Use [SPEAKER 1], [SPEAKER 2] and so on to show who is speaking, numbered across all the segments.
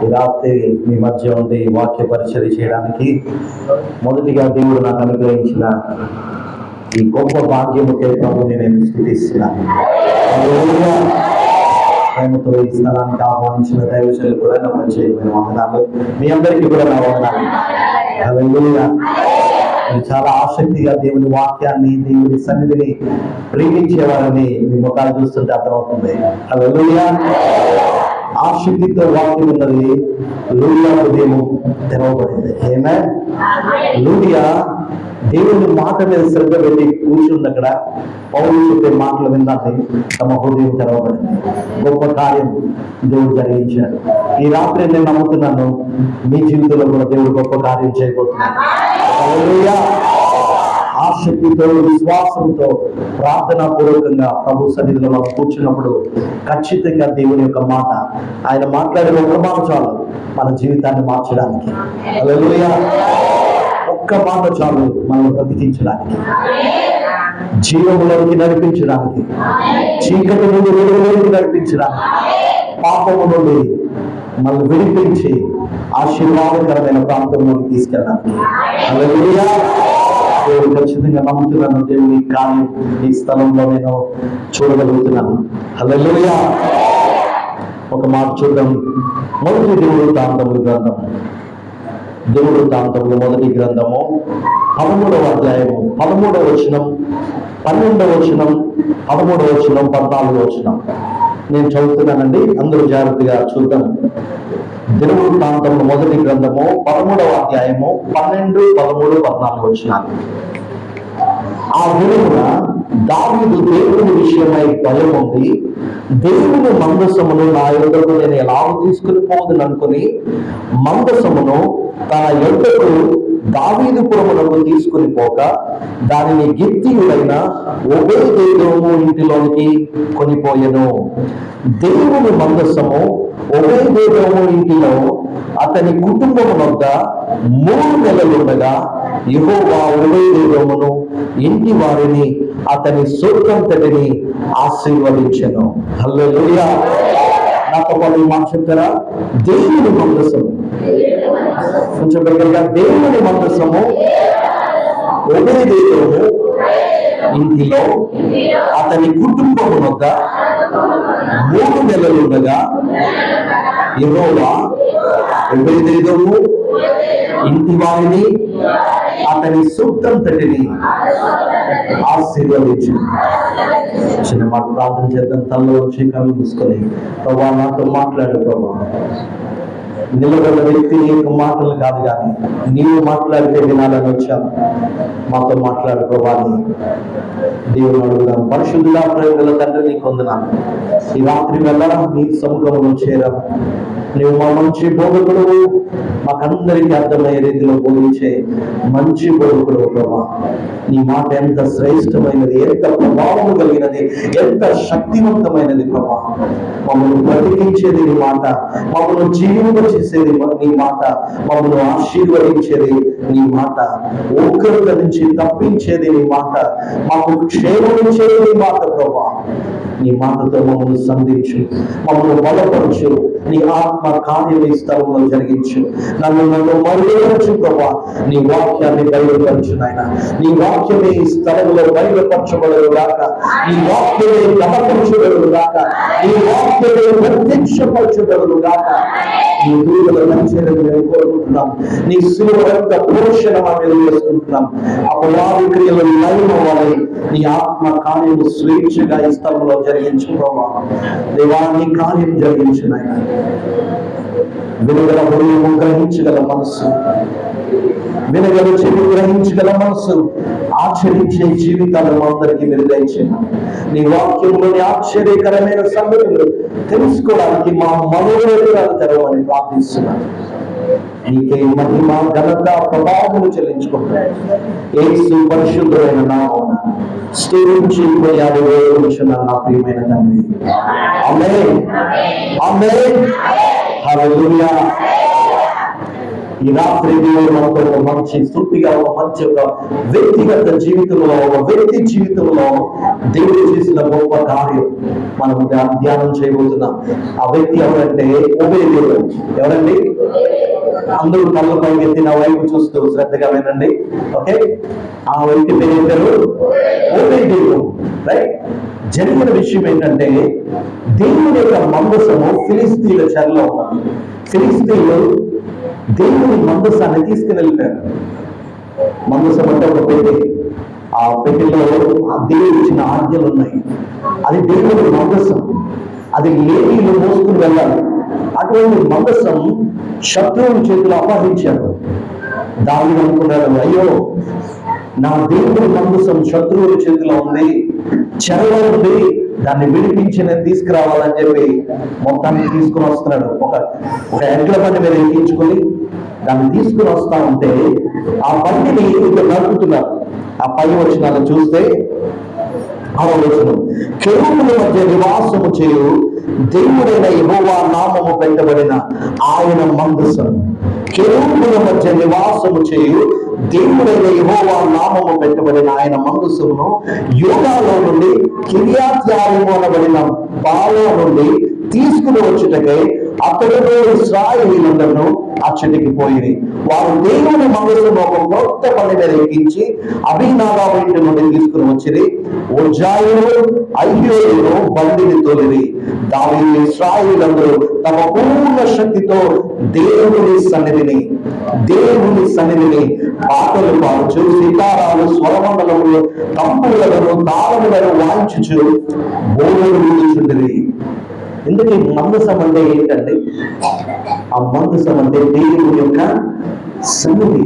[SPEAKER 1] ఈ రాత్రి మీ మధ్య ఉండి వాక్య పరిచర్య చేయడానికి మొదటిగా దేవుడు నాకు అనుగ్రహించిన ఈ గొప్ప భాగ్యముకే ప్రభుని నేను స్తుతిస్తున్నాను. ప్రేమతో ఈ స్థలానికి ఆహ్వానించిన దైవజనులు కూడా నా ప్రత్యేకమైన వందనాలు. మీ అందరికీ కూడా నా వందనాలు. హల్లెలూయా. మీరు చాలా ఆసక్తిగా దేవుని వాక్యాన్ని, దేవుని సన్నిధిని ప్రేమించేవారని మీ ముఖాలు చూస్తుంటే అర్థమవుతుంది. హల్లెలూయా. ఆసక్తితో వాక్యం ఉన్నది. లూడియా హృదయం తెరవబడింది. ఆమేన్. లూడియా దేవుని మాట మీద శ్రద్ధ పెట్టి కూర్చుంది. అక్కడ పౌలు చెప్పే మాటలు విన్నాక తమ హృదయం తెరవబడింది. గొప్ప కార్యం దేవుడు జరిగించాడు. ఈ రాత్రి నేను నమ్ముతున్నాను మీ జీవితంలో కూడా దేవుడు గొప్ప కార్యం చేయబోతున్నాడు. హల్లెలూయా. ఆసక్తితో, విశ్వాసంతో, ప్రార్థనా పూర్వకంగా ప్రభు సన్నిధిలో మనం కూర్చున్నప్పుడు ఖచ్చితంగా దేవుని యొక్క మాట, ఆయన మాట్లాడిన ఒక్క మాట చాలు మన జీవితాన్ని మార్చడానికి. హల్లెలూయా. ఒక్క మాట చాలు మనం బ్రతికించడానికి, జీవములోకి నడిపించడానికి, చీకటి నుండి వెలుగులోకి నడిపించడానికి, పాపము నుండి మనల్ని విడిపించి ఆశీర్వాదకరమైన ప్రాంతంలోకి తీసుకెళ్ళడానికి. హల్లెలూయా. దేవుడు ఖచ్చితంగా నమ్ముతున్నాను. దేవుని కార్యం ఈ స్థలంలో నేను చూడగలుగుతున్నాను. హల్లెలూయా. ఒక మాట చూద్దాం. మొదటి దినవృత్తాంతముల గ్రంథము, దినవృత్తాంతములు మొదటి గ్రంథము 13వ అధ్యాయము 13వ వచనం, 12వ వచనం, 13వ వచనం, 14వ వచనం నేను చదువుతున్నానండి. అందరూ జాగ్రత్తగా చూద్దాం. దినవృత్తాంతములు మొదటి గ్రంథము 13వ అధ్యాయము 12, 13, 14 వచనాలు. ఆ దినమున దావీదు దేవుని విషయమై భయం ఉంది. దేవుని మందసమును నా యొద్దకు నేను ఎలాగ తీసుకుని పోవద్దని అనుకుని మందసమును తన యొద్దకు దావీదుపురమునకు తీసుకుని పోక దానిని గిత్తీయుడైన ఓబేదెదోము ఇంటిలోనికి కొనిపోయెను. దేవుని మందసము ఓబేదెదోము ఇంటిలో అతని కుటుంబము వద్ద 3 నెలలుండగా యెహోవా ఓబేదెదోమును ఇంటి వారిని అతని సొత్తంతటిని ఆశీర్వదించెను. హల్లెలూయా. నాతో పాటు మాట చెప్తారా? దేవుని మందసము, కొంచెం దగ్గరగా, దేవుని మందసము ఓబేదెదోము ఇంటిలో అతని కుటుంబము వద్ద 3 నెలలుండగా యెహోవా ఓబేదెదోము ఇంటి వారిని అతని సొత్తంతటిని ఆశీర్వదించింది. చిన్న మాట ప్రార్థన చేద్దాం. తనలో వచ్చి కళ్ళు మూసుకొని, ప్రభా నాతో మాట్లాడు ప్రభా. నిలబడిన వ్యక్తి నీ యొక్క మాటలు కాదు కానీ నీవు మాట్లాడితే వినాలని వచ్చాను. మాతో మాట్లాడు ప్రభా అని దేవుని అడుగుదాం. పరిశుద్ధుడా, ప్రేమగల తండ్రి, నీకు వందనాలు. ఈ రాత్రి వేళ నీ సముఖంలో చేరాం. నువ్వు మా మంచి బోధకుడు, మాకందరికీ అర్థమయ్యే రీతిలో బోధించే మంచి బోధకుడు ప్రభా. నీ మాట ఎంత శ్రేష్టమైనది, ఎంత ప్రభావం కలిగినది, ఎంత శక్తివంతమైనది ప్రభా. మమ్మల్ని బ్రతికించేది నీ మాట, మమ్మల్ని జీవింపచేసేది నీ మాట, మమ్మల్ని ఆశీర్వదించేది నీ మాట, ఉగ్రత నుంచి తప్పించేది నీ మాట, మాకు క్షేమించేది నీ మాట ప్రభా. నీ మాటతో మమ్మల్ని సంధించు, మమ్మల్ని బలపరచు, నీ ఆత్మ కార్యం ఈ స్థలంలో జరిగించు. నన్ను మరుగపరచు ప్రభా. నీ వాక్యాన్ని బయలుపరచు నాయన. నీ వాక్యమే ఈ స్థలంలో బయలుపరచబడదు గాక, నీ వాక్యమే గమపరచబడదు గాక, నీ వాక్యమే ప్రత్యక్షపరచబడదు గాక. నీ దూరుల మంచిని మేము కోరుకుంటున్నాం. నీ శిలువ యొక్క పోషణ మేము చేసుకుంటున్నాం. అపవాది క్రియలు లయమవ్వాలి. నీ ఆత్మ కార్యము స్వేచ్ఛగా ఈ స్థలంలో జరిగించు ప్రభా. దేవాన్ని కార్యం జరిగించు నాయన. వినగల హృదయము, గ్రహించగల మనస్సు, వినగల చెవి, గ్రహించగల మనస్సు, ఆచరించే జీవితాలను అందరికీ మీరు దయచేయండి. నీ వాక్యంలోని ఆశ్చర్యకరమైన సంగతులు తెలుసుకోవడానికి మా మనోవేదనలు తెరవని ప్రార్థిస్తున్నాను. నీకే మహిమ, ఘనత, ప్రభావములు చెల్లించుకుంటాను. యేసు పరిశుద్ధమైన నామమున స్తుతించి కొనియాడి వేడుకొనుచున్నాను నా ప్రియమైన తండ్రి. ఆమేన్, ఆమేన్, హల్లెలూయా. ఈ రాత్రి దేవుడు మనతో ఒక మంచి సూటిగా ఒక మంచి ఒక వ్యక్తిగత జీవితంలో ఒక వ్యక్తి జీవితంలో దేవుడు చేసిన గొప్ప కార్యం మనం ధ్యానం చేయబోతున్నాం. ఆ వ్యక్తి ఎవరంటే ఓబేదేదోము. ఎవరండి? అందరూ కళ్ళ పైకి ఎత్తి నా వైపు చూస్తూ శ్రద్ధగా వినండి. ఓకే, ఆ వ్యక్తి పేరు ఏంటారు? ఓబేదేదోము. రైట్. జరిగిన విషయం ఏంటంటే దేవుని యొక్క మందసము ఫిలిస్తీన్ల చెరలో ఉన్నారు. ఫిలిస్తీన్లు దేవుని మందసాన్ని తీసుకుని వెళ్ళిపోయారు. మందసం అంటే ఒక పెట్టి, ఆ పెట్టిలో ఆ దేవుడు ఇచ్చిన ఆజ్ఞలు ఉన్నాయి. అది దేవుని మందసం, అది లేవీలు మోసుకుని వెళ్ళాలి. అటువంటి మందసం శత్రువుల చేతులు అపహరించాడు. దావీదు అనుకున్నాడు, అయ్యో నా దేవుడి మందసం శత్రువుల చేతిలో ఉంది, చెరలో ఉంది, దాన్ని విడిపించి నేను తీసుకురావాలని చెప్పి మొత్తాన్ని తీసుకుని వస్తున్నాడు. ఒక ఎడ్ల బండి మీద ఎక్కించుకొని దాన్ని తీసుకుని వస్తా ఉంటే ఆ బండిని ఇద్దరు నడుపుతున్నారు. ఆ పై వచనాలను చూస్తే కెరూబుల మధ్య నివాసము చేయు దేవుడైన యెహోవా నామము పెట్టబడిన ఆయన మందసం. కెరూబుల మధ్య నివాసము చేయు దేవుడైన యెహోవా నామము పెట్టబడిన ఆయన మందసమును యూదాలో నుండి కిర్యత్యారీము అనబడిన బాలా నుండి తీసుకుని వచ్చుటకై అతడును ఇశ్రాయేలీయులందరూ అచ్చటికి పోయి వారు దేవుని మందసమును ఒక కొత్త బండి మీద ఎక్కించి అబీనాదాబు ఇంటి నుండి తీసుకుని వచ్చిరి. ఉజ్జాయును అయ్యోను బండిని తోలిరి. దావీదు ఇశ్రాయేలీయులందరూ తమ పూర్ణ శక్తితో దేవుని సన్నిధిని పాటలు పాడుచు సితారాలు స్వరమండలములు తంబులను తాళములను వాయించుచు బోధలు వీచుచుండిరి. ఎందుకు ఈ మందసం అంటే ఏంటంటే ఆ మందసం అంటే దేవుని యొక్క సన్నిధి,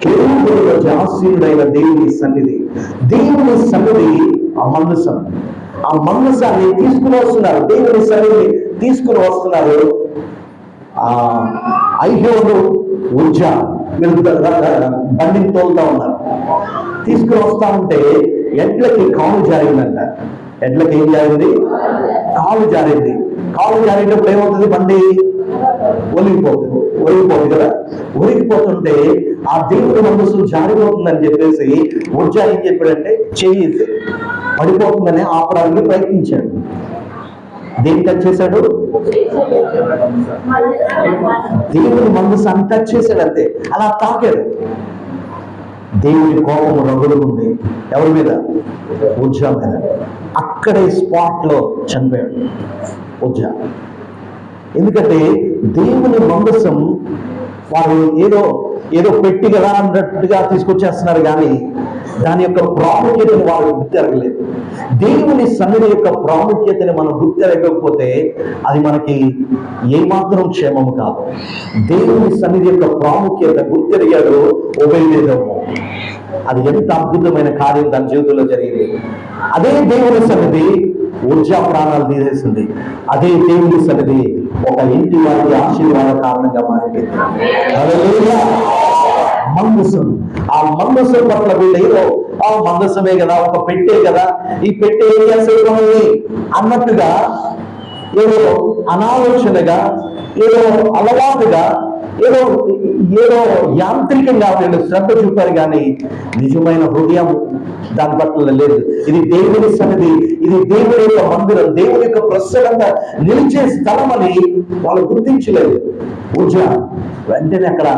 [SPEAKER 1] కెరూబుల మధ్య ఆసీనుడైన దేవుని సన్నిధి. దేవుని సన్నిధి ఆ మందసం. ఆ మందసాన్ని తీసుకుని వస్తున్నారు, దేవుని సన్నిధిని తీసుకుని వస్తున్నారు. ఆ అయ్యోను ఉజ్జా మీరు బండిని తోలుతా ఉన్నారు. తీసుకుని వస్తా ఉంటే ఎడ్లకి కాలు జారిందంట. ఎడ్లకి ఏం జారింది? కాలు జారింది. కాలు జారినప్పుడు ఏమవుతుంది? బండి ఒరిగిపోతుంది కదా. ఒరిగిపోతుంటే ఆ దేవుడి మందసం జారిపోతుందని చెప్పేసి ఉజ్జా ఏం చెప్పాడంటే చెయ్యి పడిపోతుందని ఆపడానికి ప్రయత్నించాడు. దేన్ని టచ్ చేశాడు? దేవుని మందసాన్ని టచ్ చేశాడు, అంతే. అలా తాకాడు. దేవుని కోపం రగులుకుంది ఎవరి మీద? ఉజ్జా మీద. అక్కడే స్పాట్ లో చనిపోయాడు ఉజ్జా. ఎందుకంటే దేవుని మందసం వారు ఏదో పెట్టి కదా అన్నట్టుగా తీసుకొచ్చేస్తున్నారు, కానీ దాని యొక్క ప్రాముఖ్యతను వారు గుర్తెరగలేదు. దేవుని సన్నిధి యొక్క ప్రాముఖ్యతని మనం గుర్తెరగకపోతే అది మనకి ఏమాత్రం క్షేమము కాదు. దేవుని సన్నిధి యొక్క ప్రాముఖ్యత గుర్తెరిగాడు ఓబేదేదోము. అది ఎంత అద్భుతమైన కార్యం దాని జీవితంలో జరిగింది. అదే దేవుని సన్నిధి ఉజ్జా ప్రాణాలు తీసేసింది. అదే దేవుని సన్నిధి ఒక ఇంటి వారికి ఆశీర్వాద కారణంగా మారిపోయింది. హల్లెలూయా. మందసం, ఆ మందసం పట్ల వీళ్ళు ఆ మందసమే కదా, ఒక పెట్టే కదా, ఈ పెట్టే ఏం చేస్తుంది అన్నట్టుగా ఏదో అనాలోచనగా, ఏదో అలవాటుగా, ఏదో యాంత్రికంగా వీళ్ళు శ్రద్ధ చూపారు, కానీ నిజమైన హృదయం దాని పట్ల లేదు. ఇది దేవుని సన్నిధి, ఇది దేవుని యొక్క మందిరం, దేవుని యొక్క ప్రసన్నంగా నిలిచే స్థలం అని వాళ్ళు గుర్తించలేదు. ఉజ్జా వెంటనే అక్కడ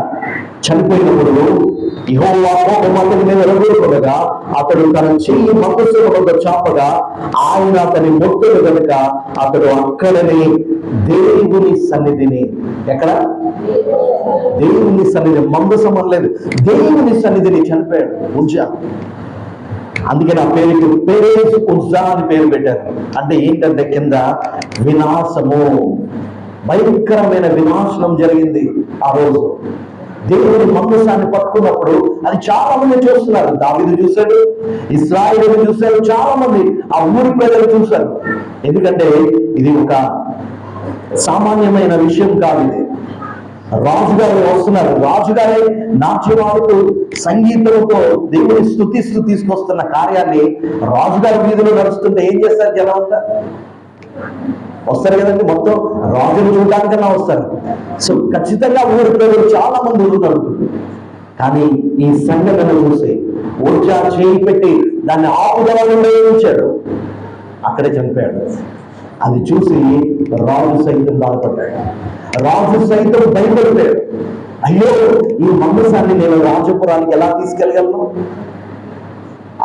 [SPEAKER 1] చనిపోయినప్పుడు యెహోవా కోపం అతని మీద రగులుకొనగా అతడు తన చెయ్యి మందసం వద్ద చాపగా ఆయన అతని మొత్తలు కనుక అతడు అక్కడనే దేవుని సన్నిధిని, ఎక్కడ? దేవుని సన్నిధి, మందసం అనలేదు, దేవుని సన్నిధిని చనిపోయాడు ఉజ్జా. అందుకని ఆ పేరుకి పెరేజ్ ఉజ్జా అని పేరు పెట్టారు. అంటే ఏంటంటే కింద వినాశము, భయంకరమైన వినాశనం జరిగింది ఆ రోజు. దేవుని మందసాన్ని పట్టుకున్నప్పుడు అది చాలా మంది చూస్తున్నారు. దావీదు చూశాడు, ఇశ్రాయేలు చూశారు, చాలా మంది ఆ ఊరి ప్రజలు చూశారు. ఎందుకంటే ఇది ఒక సామాన్యమైన విషయం కాదు. ఇది రాజుగారు వస్తున్నారు, రాజుగారే నాట్యమాడుతూ సంగీతంతో దేవుని స్తుతిస్తూ తీసుకొస్తున్న కార్యాన్ని రాజుగారి వీధిలో నడుస్తుంటే ఏం చేస్తారు జనం అంతా? వస్తారు కదండి, మొత్తం రాజును చూడడానికన్నా వస్తారు. సో ఖచ్చితంగా ఊరి ప్రజలు చాలా మంది ఉన్నారు. కానీ ఈ సంఘటన చూసి ఊర్జా చేయి పెట్టి దాన్ని ఆపుదలను ఉంచాడు, అక్కడే చనిపోయాడు. అది చూసి రాజు సైతం బాధపడ్డాడు, రాజు సైతం భయపడిపోయాడు. అయ్యో, ఈ మందసాన్ని నేను రాజపురానికి ఎలా తీసుకెళ్ళగలను?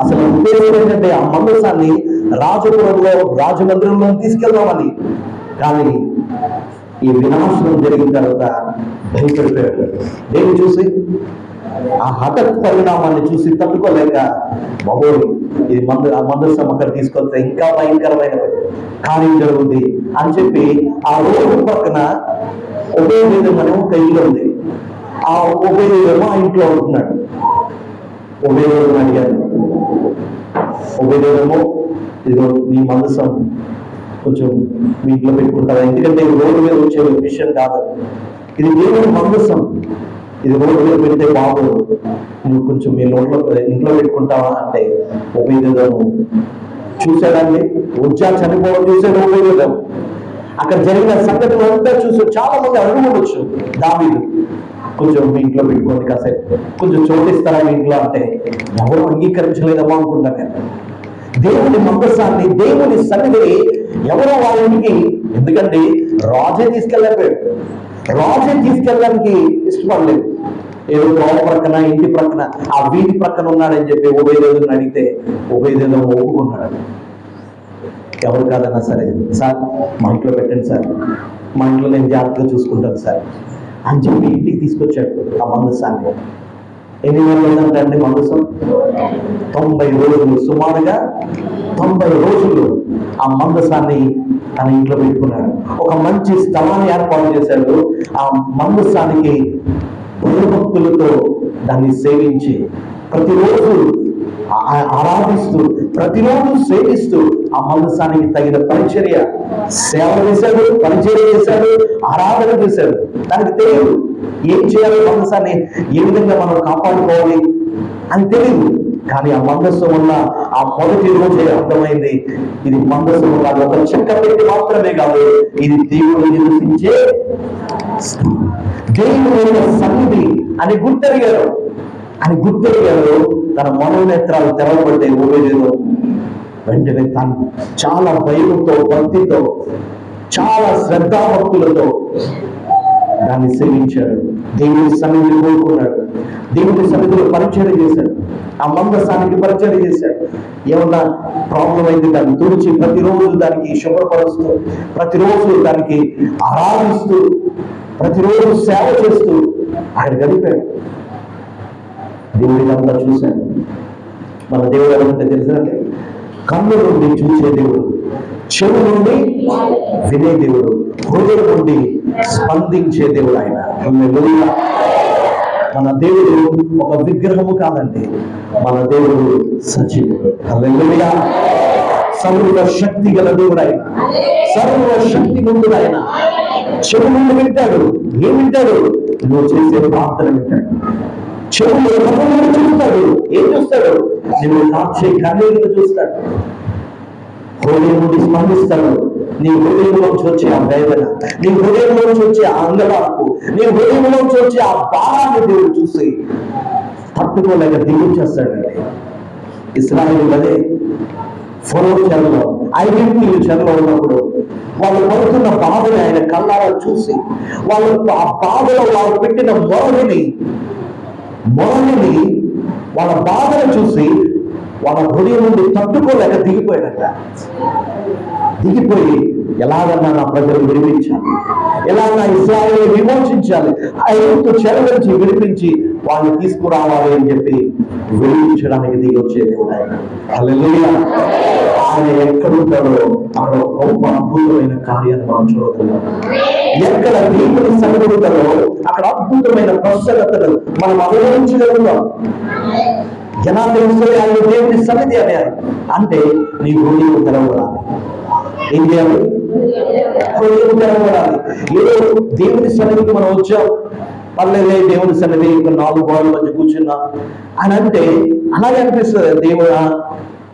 [SPEAKER 1] అసలు ఉద్దేశం ఏంటంటే ఆ మందసాన్ని రాజపురంలో రాజమందిరంలో తీసుకెళ్దామని. కానీ ఈ వినాశనం జరిగిన తర్వాత భయపడిపోయాడు. దేన్ని చూసి? ఆ హఠత్ పరిణామాన్ని చూసి తట్టుకోలేక, బాబోయ్, ఇది మందసం అక్కడ తీసుకొస్తే ఇంకా భయంకరమైన కార్యం జరుగుతుంది అని చెప్పి ఆ రోడ్డు పక్కన ఒబేదేదోము అనే ఒక ఇల్లు ఉంది. ఆ ఒబేదేదోము ఆ ఇంట్లో ఉంటున్నాడు. ఒబేదేదోము అడిగాడు, ఒబేదేదోము, ఇదిగో నీ మందసం కొంచెం మీ ఇంట్లో పెట్టుకుంటారా? ఎందుకంటే రోడ్డు మీద వచ్చే విషయం కాదు, ఇది దేవుని మందసం, ఇది రోడ్డు మీద పెడితే బాబు, నువ్వు కొంచెం మీ ఇంట్లో పెట్టుకుంటావా అంటే ఒబేదేదోము చూశాడండి. ఉజ్జా చనిపోవడం చూశాడు ఒబేదేదోము. అక్కడ జరిగిన సంగతులు అంతా చూసి చాలా మంది అడుగుండొచ్చు, దావీదు కొంచెం మీ ఇంట్లో పెట్టుకోండి, కాసేపు కొంచెం చోటిస్తారా మీ ఇంట్లో అంటే ఎవరు అంగీకరించలేదమ్మా అనుకుంటా నేను. దేవుని మందసాన్ని, దేవుని సన్నిధిని ఎవరో వాళ్ళ ఇంటికి, ఎందుకంటే రాజే తీసుకెళ్ళలేకపోయాడు, రాజే తీసుకెళ్ళడానికి ఇష్టపడలేదు. ఏదో గోడ ప్రక్కన, ఇంటి ప్రక్కన, ఆ వీధి ప్రక్కన ఉన్నాడని చెప్పి ఒబేదేదోముని అడిగితే ఒబేదేదోము ఒప్పుకున్నాడు. ఎవరు కాదన్నా సరే, సార్ మా ఇంట్లో పెట్టండి సార్, మా ఇంట్లో నేను జాగ్రత్తగా చూసుకుంటాను సార్ అని చెప్పి ఇంటికి తీసుకొచ్చాడు ఆ మందసాన్ని. ఎన్ని రోజులు అంటే మందసం 90 రోజులు, సుమారుగా 90 రోజులు ఆ మందసాన్ని తన ఇంట్లో పెట్టుకున్నాడు. ఒక మంచి స్థలాన్ని ఏర్పాటు చేశాడు. ఆ మందసానికి భయభక్తులతో దాన్ని సేవించి, ప్రతిరోజు ఆరాధిస్తూ, ప్రతిరోజు సేవిస్తూ ఆ మందసానికి తగిన పరిచర్య, సేవ చేశాడు, పరిచర్య చేశాడు, ఆరాధన చేశాడు. దానికి తెలియదు ఏం చేయాలి, మందసాన్ని ఏ విధంగా మనం కాపాడుకోవాలి అని తెలియదు. కానీ ఆ మందసం ఉన్న ఆ మొదటి రోజే అర్థమైంది, ఇది మందసం కాదు, ఒక చెక్క పెట్టి మాత్రమే కాదు, ఇది దేవుడు నివసించే దేవుడు సన్నిధి అని గుర్తెరిగారు. తన మనోనేత్రాలు తెరవబడ్డాయి. ఒబేదేదోము వెంటనే తాను చాలా భయంతో, భక్తితో, చాలా శ్రద్ధాభక్తులతో దాన్ని సేవించాడు. దేవుని సన్నిధిని కోరుకున్నాడు, దేవుని సన్నిధిలో పరిచయం చేశాడు, ఆ మందసానికి పరిచయం చేశాడు. ఏమన్నా ప్రాబ్లం అయింది దాన్ని తుడిచి, ప్రతిరోజు దానికి శుభ్రపరుస్తూ, ప్రతిరోజు దానికి ఆరాధిస్తూ, ప్రతిరోజు సేవ చేస్తూ ఆయన గడిపాడు. దేవుడిని అంతా చూశాడు. మన దేవుడు ఎవరంటే తెలుసండి, కన్ను నుండి చూసే దేవుడు, చెవు నుండి వినే దేవుడు, హృదయం నుండి స్పందించే దేవుడు ఆయన. మన దేవుడు ఒక విగ్రహము కాదండి, మన దేవుడు సజీవుడు. హల్లెలూయా. సర్వ శక్తి గల దేవుడు ఆయన, సర్వ శక్తి ముందు ఆయన. చెవు నుండి వింటాడు. ఏం వింటాడు? నువ్వు చేసే ప్రార్థన వింటాడు. చెవులు చూస్తాడు. ఏం చూస్తాడు? నువ్వు కాచే కన్నీళ్లను చూస్తాడు. హృదయం నుండి స్పందిస్తాడు. నీ హృదయంలోంచి వచ్చే ఆ వేదన, నీ హృదయంలోంచి వచ్చే ఆ అంగలార్పు, నీ హృదయంలోంచి వచ్చే ఆ భారాన్ని దేవుడు చూసి తట్టుకోలేక దిగుచేస్తాడండి. ఇశ్రాయేలు అదే ఫరో చెరలో, ఐగుప్తీయుల చెరలో ఉన్నప్పుడు వాళ్ళు పడుతున్న బాధని ఆయన కళ్ళారా చూసి, వాళ్ళు ఆ బాధలో వాళ్ళు పెట్టిన మొరని వాళ్ళ బాధను చూసి వాళ్ళ హృదయం నుండి తట్టుకోలేక దిగిపోయాడట. దిగిపోయి ఎలాగన్నా నా ప్రజలు విడిపించాలి, ఎలాగన్నా ఇశ్రాయేలు విమోచించాలి, ఐగుప్తు చెర నుంచి విడిపించి వాళ్ళని తీసుకురావాలి అని చెప్పి విడిపించడానికి దిగి వచ్చే దేవుడు ఆయన. హల్లెలూయా. ఆయన ఎక్కడుంటాడో అక్కడ గొప్ప అద్భుతమైన కార్యాన్ని మనం చూడగలం. ఎక్కడ దేవుని సన్నిధిలో అక్కడ అద్భుతమైన ప్రసన్నతను మనం అనుభవించగలుగుతాం. ఎలా తెలుస్తుంది ఆయన దేవుని సన్నిధి అని అంటే నీ హృదయం తెరవడాలి. ఏం చేయాలి? హృదయం తెరవడాలి. ఏదో దేవుని సన్నిధికి మనం వచ్చాం, పర్లేదే దేవుని సన్నిధి 4 గోడల మధ్య కూర్చున్నా అని అంటే అలాగే అనిపిస్తుంది. దేవుడా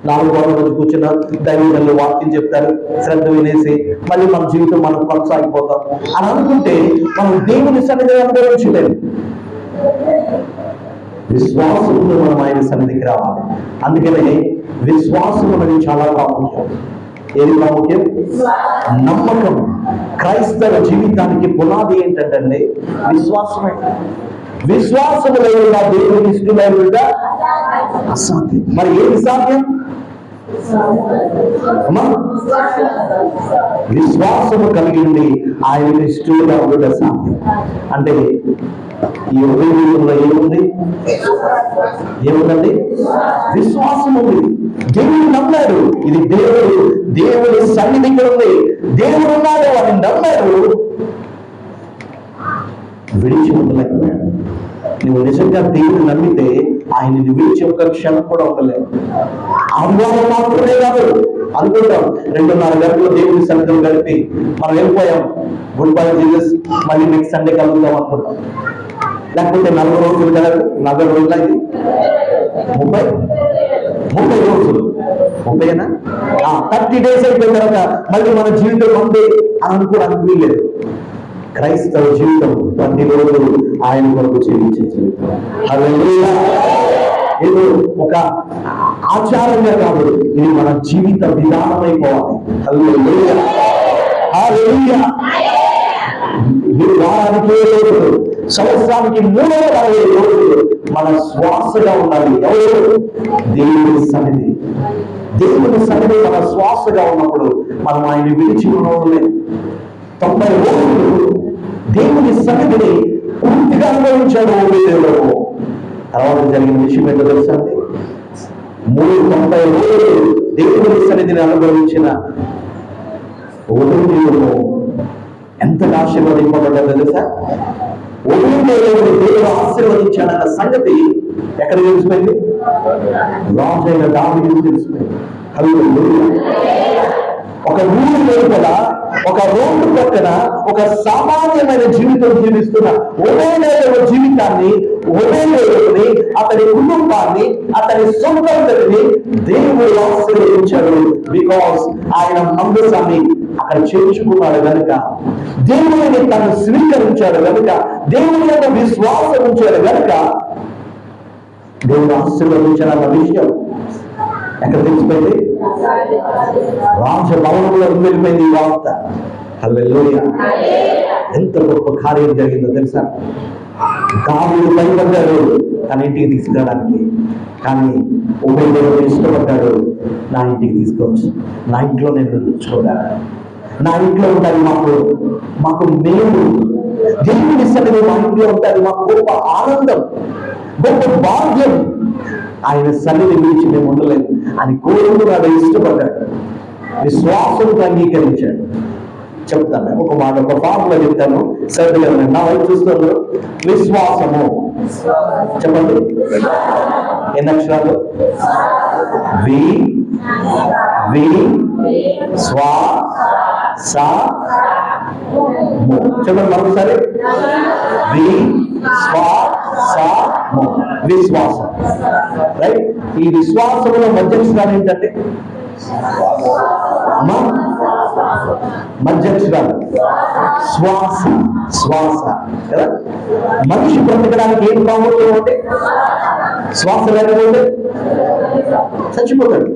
[SPEAKER 1] 4 గంటల రోజు కూర్చున్న దైవజనులు వాక్యం చెప్తారు, శ్రద్ధ వినేసి మళ్ళీ మన జీవితం మనం కొనసాగిపోతాం అని అనుకుంటే మనం దేవుని సన్నిధిని అనుభవించలేము. విశ్వాసంతో మనం ఆయన సన్నిధికి రావాలి. అందుకనే విశ్వాసం అనేది చాలా ప్రాముఖ్యం. ఏది ప్రాముఖ్యం? నమ్మకం. క్రైస్తవ జీవితానికి పునాది ఏంటంటే విశ్వాసమే. విశ్వాసము లేకుండా దేవునికి ఇష్టమైనగా అసాధ్యం. మరి ఏది సాధ్యం? విశ్వాసము కలిగి ఉండి ఆయన ఇష్టంగా ఉండటం సాధ్యం. అంటే ఈ ఉదయంలో ఏముందండి? విశ్వాసం ఉంది. దేవుడు నమ్మాడు. ఇది దేవుడి సన్నిధికి ఉంది. దేవుడు ఉన్నాడు అని నమ్మాడు, విడిచి ఉండలేకపోయాడు. నువ్వు నిజంగా దేవుడు నమ్మితే ఆయన్ని విడిచి ఒక్క క్షణం కూడా ఉండలేవు. ఆదివారం మాత్రమే కాదు అనుకుంటాం, 2:30 గంటలు దేవుడి సన్నిధిలో గడిపి మనం వెళ్ళిపోయాం, గుడ్ బై జీసస్, మళ్ళీ నెక్స్ట్ సండే కలుగుతాం అనుకుంటాం. లేకపోతే 40 రోజులు కదా, 40 రోజులు అయింది, 30 రోజులు, 30 30 డేస్ అయిపోయిన తర్వాత మళ్ళీ మన జీవితం ఉంది అని అనుకోవడానికి వీల్లేదు. క్రైస్తవ జీవితం 10 రోజులు ఆయన కొరకు జీవించే జీవితం. హల్లెలూయా. ఏదో ఒక ఆచారంగా కాదు, ఇది మన జీవిత విధానమైపోవాలి. హల్లెలూయా. హల్లెలూయా. ఈ వారానికి 7 రోజులు, సంవత్సరానికి 360 రోజులు మన శ్వాసగా ఉండాలి. ఎవరు? దేవుని సన్నిధి. దేవుని సన్నిధి మన శ్వాసగా ఉన్నప్పుడు మనం ఆయన విడిచి ఉండలేదు. 90 రోజులు దేవుని సన్నిధిని పూర్తిగా అనుభవించాడు దేవుడు. తర్వాత జరిగిన విషయం ఏంటో తెలుసా? 90 రోజులు దేవుని సన్నిధిని అనుభవించిన దేవుడు ఎంతగా ఆశీర్వదింపబడ్డాడో తెలుసా? దేవుడు ఆశీర్వదించాడన్న సంగతి ఎక్కడ తెలిసిపోయింది? రాజైన దావీదుకు తెలిసిపోయింది. హల్లెలూయా. ఒక ఊరు లోపల, ఒక రోడ్డు పక్కన ఒక సామాన్యమైన జీవితం జీవిస్తున్న ఒబేదేదోము జీవితాన్ని, ఒబేదేదోముని, అతని కుటుంబాన్ని, అతని సొంతంని దేవుడు ఆశీర్వదించాడు. బికాస్ ఆయన మందసాన్ని అక్కడ చేర్చుకున్నాడు కనుక, దేవుడిని తను స్వీకరించాడు కనుక, దేవుని యొక్క విశ్వాసం ఉంచాడు కనుక దేవుడు ఆశీర్వదించాడన్న విషయం ఎక్కడ తెలిసిపోయింది? రాజభవనంలో వెళ్ళిపోయింది ఈ వార్త. హల్లెలూయా. ఎంత గొప్ప కార్యం జరిగిందో తెలుసా? దావీదు భయపడ్డాడు తన ఇంటికి తీసుకురావడానికి, కానీ ఒబేదేదోము ఇష్టపడ్డాడు, నా ఇంటికి తీసుకోవచ్చు, నా ఇంట్లో నేను ఉంచుకోగలను, నా ఇంట్లో ఉంటాయి మాకు మేము దేవుని సన్నిధి మా ఇంట్లో ఉంటాయి, మాకు గొప్ప ఆనందం, గొప్ప భాగ్యం. ఆయన సన్నిధి విడిచి మేము ఉండలేము అని కోరుకున్నాడు, ఇష్టపడ్డాడు, విశ్వాసంతో అంగీకరించాడు. చెప్తాను ఒక మాట, ఒక ఫార్ములా చెప్తాను, శ్రద్ధగా నా వైపు చూస్తున్నారు. విశ్వాసము చెప్పండి. ఎన్ని అక్షరాలు? వి వి స్వా సా ము. చెప్పండి మరొకసారి. వి స్వా సా ము. విశ్వాసం. రైట్. ఈ విశ్వాసంలో మధ్యక్షరాలు ఏంటంటే అమ్మా, మధ్యక్షరాలు శ్వాస, శ్వాస కదా. మనిషి బ్రతకడానికి ఏం ప్రాముఖ్యం అంటే శ్వాస లేకపోతే చచ్చిపోతాడు.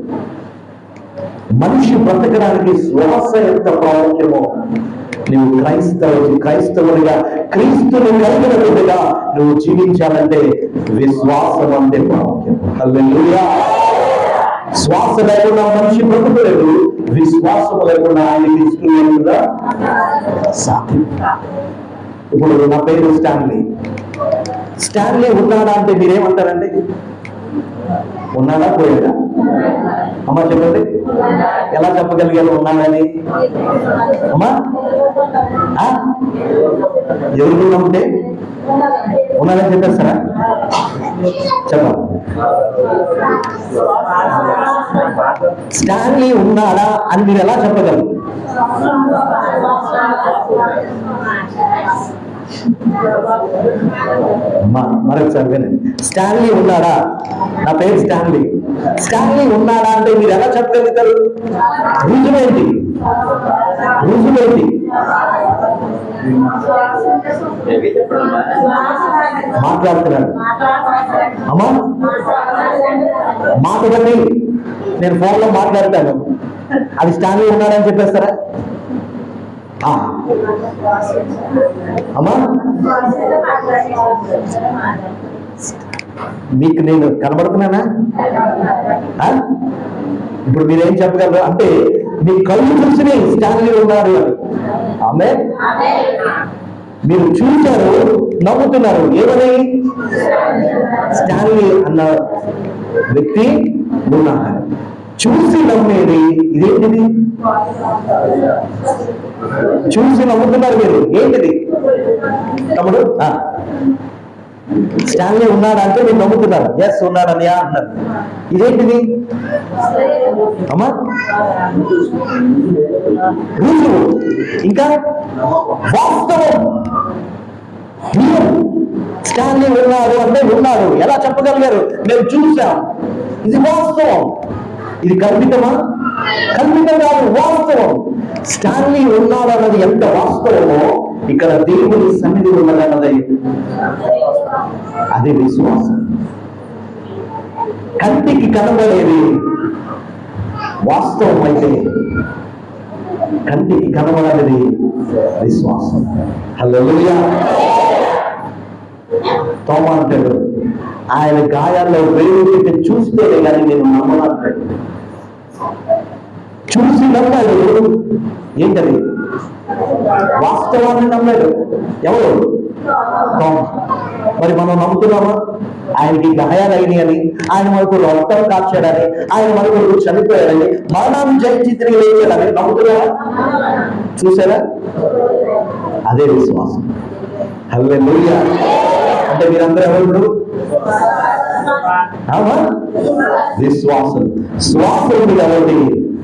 [SPEAKER 1] మనిషి బ్రతకడానికి శ్వాస ఎంత ప్రాముఖ్యమో నువ్వు క్రైస్తవుడిగా క్రీస్తుని కలిగిన బిడ్డగా నువ్వు జీవించాలంటే విశ్వాసం అంటే ప్రాముఖ్యం. హల్లెలూయా. శ్వాస లేకుండా మనిషి బ్రతకలేడు, విశ్వాసం లేకుండా ఆయన తీసుకునేదా సాధ్యం. ఇప్పుడు నా పేరు స్టాన్లీ. స్టాన్లీ ఉన్నాడా అంటే మీరేమంటారండి? ఉన్నాడా పోయాడా? అమ్మా చెప్పండి, ఎలా చెప్పగలిగారు ఉన్నాడని? అమ్మా ఎవరు నమ్మితే ఉన్నాడని చెప్పేస్తారా? చెప్పండి. స్టాన్లీ ఉన్నాడా అని మీరు ఎలా చెప్పగలరు? మరొకసారి వినండి. స్టాన్లీ ఉన్నాడా? నా పేరు స్టాన్లీ. స్టాన్లీ ఉన్నాడా అంటే మీరు ఎలా చెప్పగలుగుతారు? రుజువేంటి? రుజువేంటి? మాట్లాడుతున్నాడు అమ్మా, మాట బట్టి నేను ఫోన్లో మాట్లాడతాను, అది స్టాన్లీ ఉన్నాడని చెప్పేస్తారా? అమ్మా, మీకు నేను కనబడుతున్నానా? ఇప్పుడు మీరేం చెప్పగలరు అంటే మీ కళ్ళు చూసి స్టాన్లీ ఉన్నాడు అని. ఆమె మీరు చూశారు, నవ్వుతున్నారు. ఏమని? స్టాన్లీ అన్న వ్యక్తి ఉన్నాడు. చూసి నమ్మేది ఇదేంటిది? చూసి నమ్ముతున్నారు మీరు. ఏంటిది తమ్ముడు? స్టాన్లీ ఉన్నాడా అంటే మీరు నమ్ముతున్నారు. ఎస్ ఉన్నాడనియా అంటున్నారు. ఇదేంటిది అమ్మా? రుజువు, ఇంకా వాస్తవం. స్టాన్లీ ఉన్నాడు అంటే ఉన్నాడు. ఎలా చెప్పగలిగారు? మేము చూసాం. ఇది వాస్తవం. ఇది కల్పితమా? కల్పితం కాదు, వాస్తవం. స్టాన్లీ ఉన్నాడు అన్నది ఎంత వాస్తవమో ఇక్కడ దేవుని సన్నిధి ఉన్నదన్నది అదే విశ్వాసం. కంటికి కనబడేది వాస్తవం అయితే కంటికి కనబడేది విశ్వాసం. హల్లెలూయా. తోమా అంటాడు, ఆయన గాయాల్లో వేలు పెట్టి చూస్తేనే కానీ నేను నమ్మనంటాడు. చూసి నమ్మాడు. ఏంటది? వాస్తవాన్ని నమ్మాడు. ఎవరు? తోమా. మరి మనం నమ్ముతున్నామా? ఆయనకి గాయాలైనని, ఆయన మనకు రక్తం కాల్చాడని, ఆయన మనకు చనిపోయాడని, మరణాన్ని జయించి తిరిగి లేచాడని నమ్ముతున్నారా? చూసారా? అదే విశ్వాసం. హల్లెలూయా. అంటే మీరందరూ ఎవరు? విశ్వాసం. శ్వాస ఉంది కాబట్టి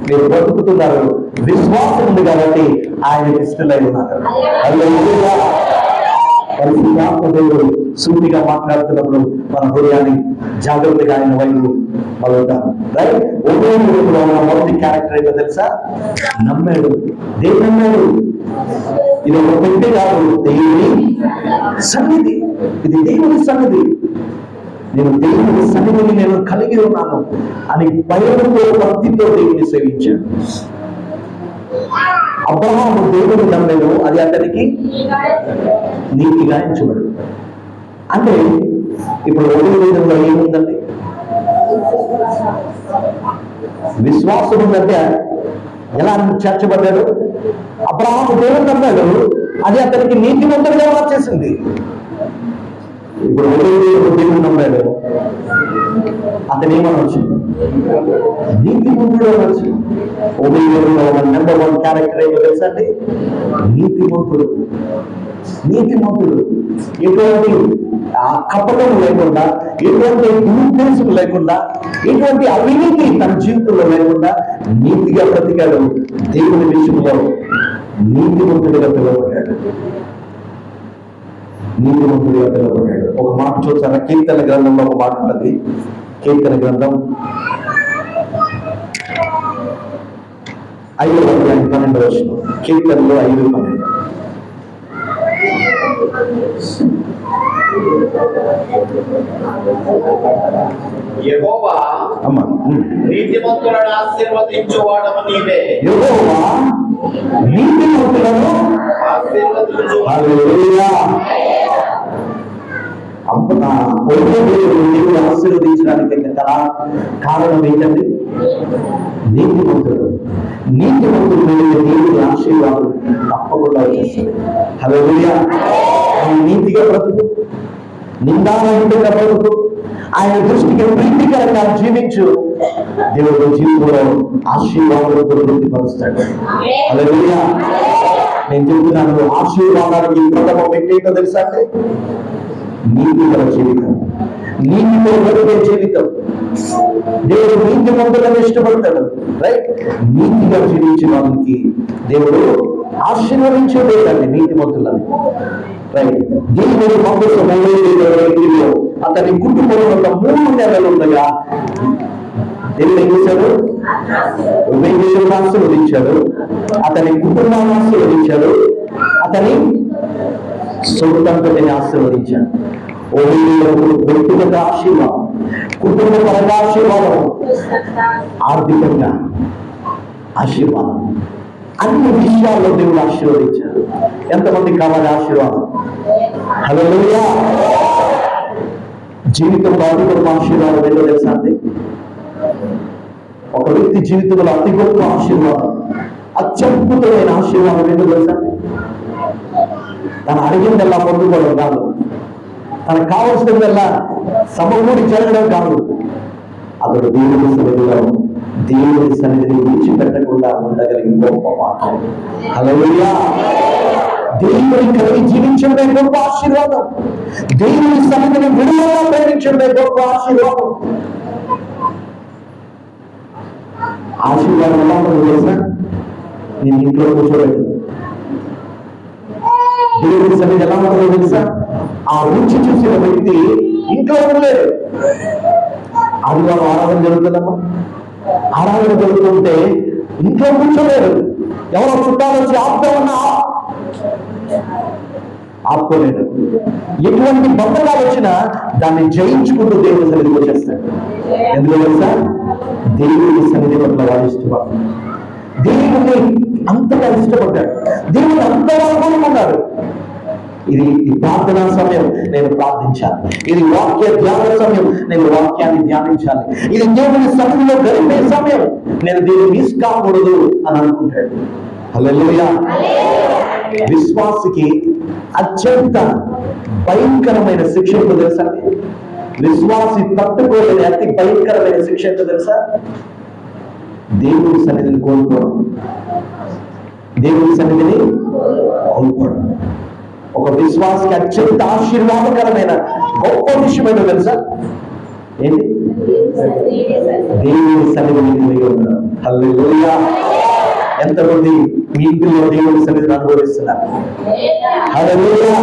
[SPEAKER 1] మీరు బ్రతుకుతున్నారు. విశ్వాసం ఉంది కాబట్టి ఆయన ఇష్టలై ఉన్నారు. హల్లెలూయా. దేవుడు సూటిగా మాట్లాడుతున్నప్పుడు మన హృదయాన్ని జాగ్రత్తగా ఆయన వైపు మలుద్దాం. రైట్? మొదటి క్యారెక్టర్ ఏదో తెలుసా? నమ్మాడు. దేవుడు నమ్మాడు. ఇది ఒక వ్యక్తి కాదు, దేవుని సన్నిధి. ఇది దేవుని సన్నిధి. నేను దేవుని సన్నిధిని నేను కలిగి ఉన్నాను అని భయంతో భక్తితో దేవుని సేవించాడు. అబ్రహాము దేవుని నమ్మాడు, అది అతనికి నీతిగా ఎంచబడు. అంటే ఇప్పుడు ఒకటి విధంగా ఏముందండి? విశ్వాసం ఉందంటే ఎలా చేర్చబడ్డాడు? అబ్రహాము దేవుని నమ్మాడు, అది అతనికి నీతిమంతుడిగా మార్చేసింది. ఇప్పుడు దేవుని నమ్మాడు, అతను ఏమనొచ్చు? నీతిమంతుడు అనొచ్చు. నెంబర్ 1 క్యారెక్టర్ ఏమో తెలుసా అండి? నీతిమంతుడు. నీతిమంతుడు. ఎటువంటి కపటం లేకుండా, ఎటువంటి దురుద్దేశం లేకుండా, ఎటువంటి అవినీతి తన జీవితంలో లేకుండా నీతిగా బ్రతికాడు. దేవుని విషయంలో నీతిమంతుడిగా పిలువబడ్డాడు. నీతిమంతుడిగా పిలువబడ్డాడు. ఒక మాట చూసారా? కీర్తన గ్రంథంలో ఒక మాట ఉంటుంది. కీర్తన గ్రంథం 5:12. కీర్తనలో 5:12.
[SPEAKER 2] యెహోవా నీతిమంతులను ఆశీర్వదించువాడవు నీవే.
[SPEAKER 1] యెహోవా నీతిమంతులను
[SPEAKER 2] ఆశీర్వదించు.
[SPEAKER 1] హల్లెలూయా. దేవుడు ఆశీర్వదించడానికి కారణం ఏంటండి? నీతిమంతుడు. నీతిమంతుడు దేవుడి ఆశీర్వాదం తప్పకుండా వచ్చేస్తాడు. హల్లెలూయా. నీతిగా బ్రతుకు, నిందారహితంగా బ్రతుకు, ఆయన దృష్టికి ప్రీతికరంగా జీవించు. దేవుడు జీవితంలో ఆశీర్వాదాలతో వృద్ధిపరుస్తాడు. హల్లెలూయా. నేను చెబుతున్నాను, ఆశీర్వాదానికి ప్రథమ ఏంటో తెలుసా అంటే నీతిగల జీవితం, నీతితో బ్రతికే జీవితం. దేవుడు నీతిమంతులను ఇష్టపడతాడు. రైట్? నీతిగా జీవించిన వాళ్ళకి దేవుడు ఆశీర్వదించేదేనండి నీతిమంతులని. రైట్? దేవుడు పంపిస్తున్న అతని కుటుంబంలో 3 నెలలు ఉండగా దేవుడు ఏం చేశాడు? దేవుడు ఆశీర్వదించాడు, అతని కుటుంబాన్ని ఆశీర్వదించాడు, అతని సొంతంతో ఆశీర్వదించాడు. వ్యక్తిగత ఆశీర్వాదం, కుటుంబ పరంగా ఆశీర్వాదం, ఆర్థికంగా ఆశీర్వాదం, అన్ని విషయాల్లో దేవుడు ఆశీర్వదించాడు. ఎంతమంది కావాలి ఆశీర్వాదం? హల్లెలూయా. జీవితంలో అతి గొప్ప ఆశీర్వాదం ఏంటో తెలుసా అండి? ఒక వ్యక్తి జీవితంలో అతి గొప్ప ఆశీర్వాదం, అత్యద్భుతమైన ఆశీర్వాదం ఏంటో తెలుసా? తను అడిగిందల్లా పొందుకోవడం కాదు, తనకు కావలసిందల్లా సమకూడి జరగడం కాదు, అతడు దేవుడి సన్నిధిలో దేవుడి సన్నిధిని విడిచిపెట్టకుండా ఉండగలిగి గొప్ప పాత్ర. హల్లెలూయా. దేవుని కలిగి జీవించడమే గొప్ప ఆశీర్వాదం. దేవుని సన్నిధిని విడుదల ప్రేమించడమే గొప్ప ఆశీర్వాదం. ఆశీర్వాదం ఎలా ఉంటుందో తెలుసా? నేను ఇంట్లో కూర్చోబెట్టి దేవుని సన్నిధి ఎలా ఉంటుందో తెలుసా? ఆ రుచి చూసిన వ్యక్తి ఇంట్లో ఉండలేడు. ఆదివారం ఆరాధన జరుగుతుందమ్మా, ఆరాధన జరుగుతుంటే ఇంట్లో కూర్చోలేరు. ఎవరో చుట్టాలు వచ్చి ఆపుతామన్నా ఆపుకోలేడు. ఎటువంటి బంధకాలు వచ్చినా దాన్ని జయించుకుంటూ దేవుని సన్నిధికి వచ్చేస్తాడు. ఎందుకు తెలుసా? దేవుని సన్నిధి పట్ల వాడు ఇష్టపడ్డాడు, దేవుని అంతగా ఇష్టపడ్డాడు, దేవుని అంతగా కోరుకున్నాడు. ఇది ప్రార్థనా సమయం, నేను ప్రార్థించాలి. ఇది వాక్య ధ్యాన సమయం, నేను వాక్యాన్ని ధ్యానించాలి. ఇది దేవుని సన్నిధిలో గడిపే సమయం, నేను దీన్ని మిస్ కాకూడదు అని అనుకుంటాడు. హల్లెలూయా. విశ్వాసికి అత్యంత భయంకరమైన శిక్ష ఏంటో తెలుసా? విశ్వాసి తట్టుకోలేని అతి భయంకరమైన శిక్ష ఏంటో తెలుసా? దేవుని సన్నిధిని కోల్పోవడం. దేవుని సన్నిధిని కోల్పోవడం ఒక విశ్వాసికి అత్యంత ఆశీర్వాదకరమైన గొప్ప విషయం ఏంటో తెలుసా? ఏంటి? దేవుని సన్నిధిని కలిగి ఉండడం. హల్లెలూయా. ఎంతమంది మీ ఇంటిలో దేవుని సన్నిధిని అనుభవిస్తున్నారు? హల్లెలూయా.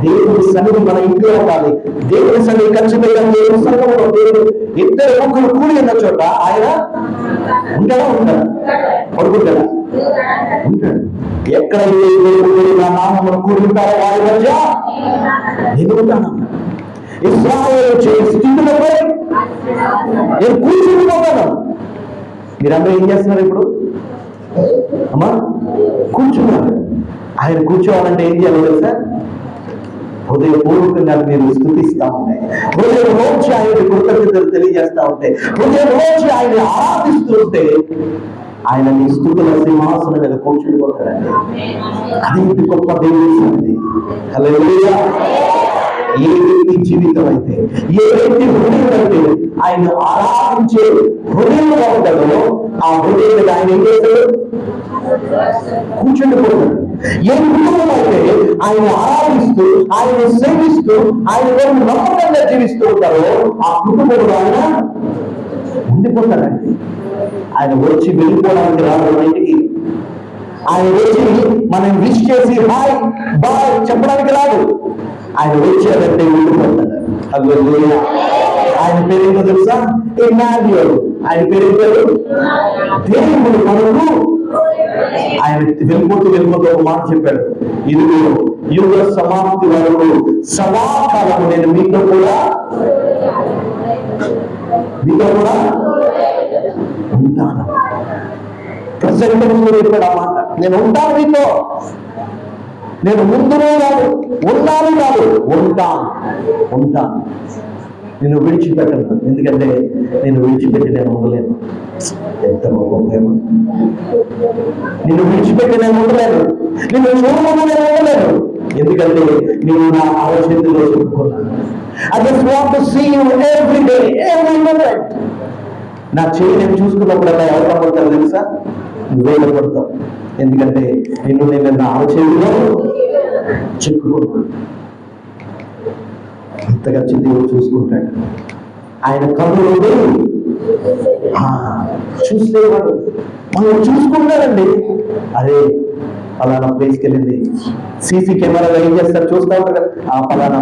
[SPEAKER 1] దేవుని సన్నిధి మన ఇంట్లో ఉండాలి. దేవుని సన్నిధి ఖచ్చితంగా దేవుని సంఘంలో దేవుడు ఇద్దరు ముగ్గురు కూడి ఉన్న చోట ఆయన ఉంటాడా? ఉంటాడా? పడుకుంటాడా? ఉంటాడు. ఎక్కడ నా నామమును కూడి ఉంటారో వారి మధ్య నేను ఉంటాను. ఇశ్రాయేలు చేసే స్థితిలో నేను కూర్చుండిపోతాను. మీరందరూ ఏం చేస్తున్నారు ఇప్పుడు? అమ్మా కూర్చున్నారు. ఆయన కూర్చోవాలంటే ఏం చేయాలి తెలుసా? హృదయపూర్వకంగా మీరు స్థుతిస్తా ఉంటే, హృదయం రోజు ఆయన కృతజ్ఞతలు తెలియజేస్తా ఉంటే, హృదయం రోజు ఆయన ఆరాధిస్తూ ఉంటే ఆయన నీ స్థుతుల సింహాసనం మీద కూర్చుండిపోతాడండి. అది గొప్ప దేవుని సన్నిధి. హల్లెలూయా. ఏ వ్యక్తి జీవితం అయితే, ఏ వ్యక్తి హృదయం అయితే ఆయన ఆరాధించే హృదయంగా ఉంటాడో ఆ హృదయం మీద ఆయన ఏం చేస్తాడు? కూర్చుండిపోతాడు. ఏ కుటుంబం అయితే ఆయన ఆరాధిస్తూ, ఆయన సేవిస్తూ, ఆయన నమ్మకంగా జీవిస్తూ ఉంటారో ఆ కుటుంబంలో ఆయన ఉండిపోతాడండి. ఆయన వచ్చి వెళ్ళిపోవడానికి రాదు బయటికి. ఆయన వచ్చి మనం విష్ చేసి హాయ్ బాయ్ చెప్పడానికి రాదు. ఆయన వచ్చాడంటే ఉండిపోతాడు. హల్లెలూయా. ఆయన పేరు ఏంటో తెలుసా? ఇమ్మాన్యుయేల్. ఆయన పేరు దేవుడు మనకు. ఆయన వెళ్ళిపోతూ ఒక మాట చెప్పాడు, ఇదిగో యుగ సమాప్తి వరకు సదాకాలము నేను మీతో కూడా ఉంటాను. ప్రసంగంలో చెప్పాడు ఆ మాట, నేను ఉంటాను మీతో. నేను ముందునే కాదు, ఉన్నాను కాదు, ఉంటాను. నేను విడిచిపెట్టను. ఎందుకంటే నేను విడిచిపెట్టి నేను ఉండలేను. ఎంత గొప్ప ప్రేమ! నిన్ను విడిచిపెట్టి నేను ఉండలేను, నిన్ను చూడకుండా నేను ఉండలేను. ఎందుకంటే నేను నా ఆలోచనలో చెప్పుకున్నాను. I just want to see you every day, every moment. నా చేయి నేను చూసుకున్నప్పుడల్లా ఎవరు పడతారు తెలుసా? నువ్వే పడతావు. ఎందుకంటే నిన్ను నేను నా ఆలోచనలో చెప్పుకున్నాను. అంతగా దేవుడు చూసుకుంటాడు. ఆయన కన్నులు చూసేవాడు, మనం చూసుకుంటాడండి. అదే పలానా ప్లేస్కి వెళ్ళింది, సీసీ కెమెరాలో ఏం చేస్తారు చూస్తూ ఉంటారు కదా, ఆ పలానా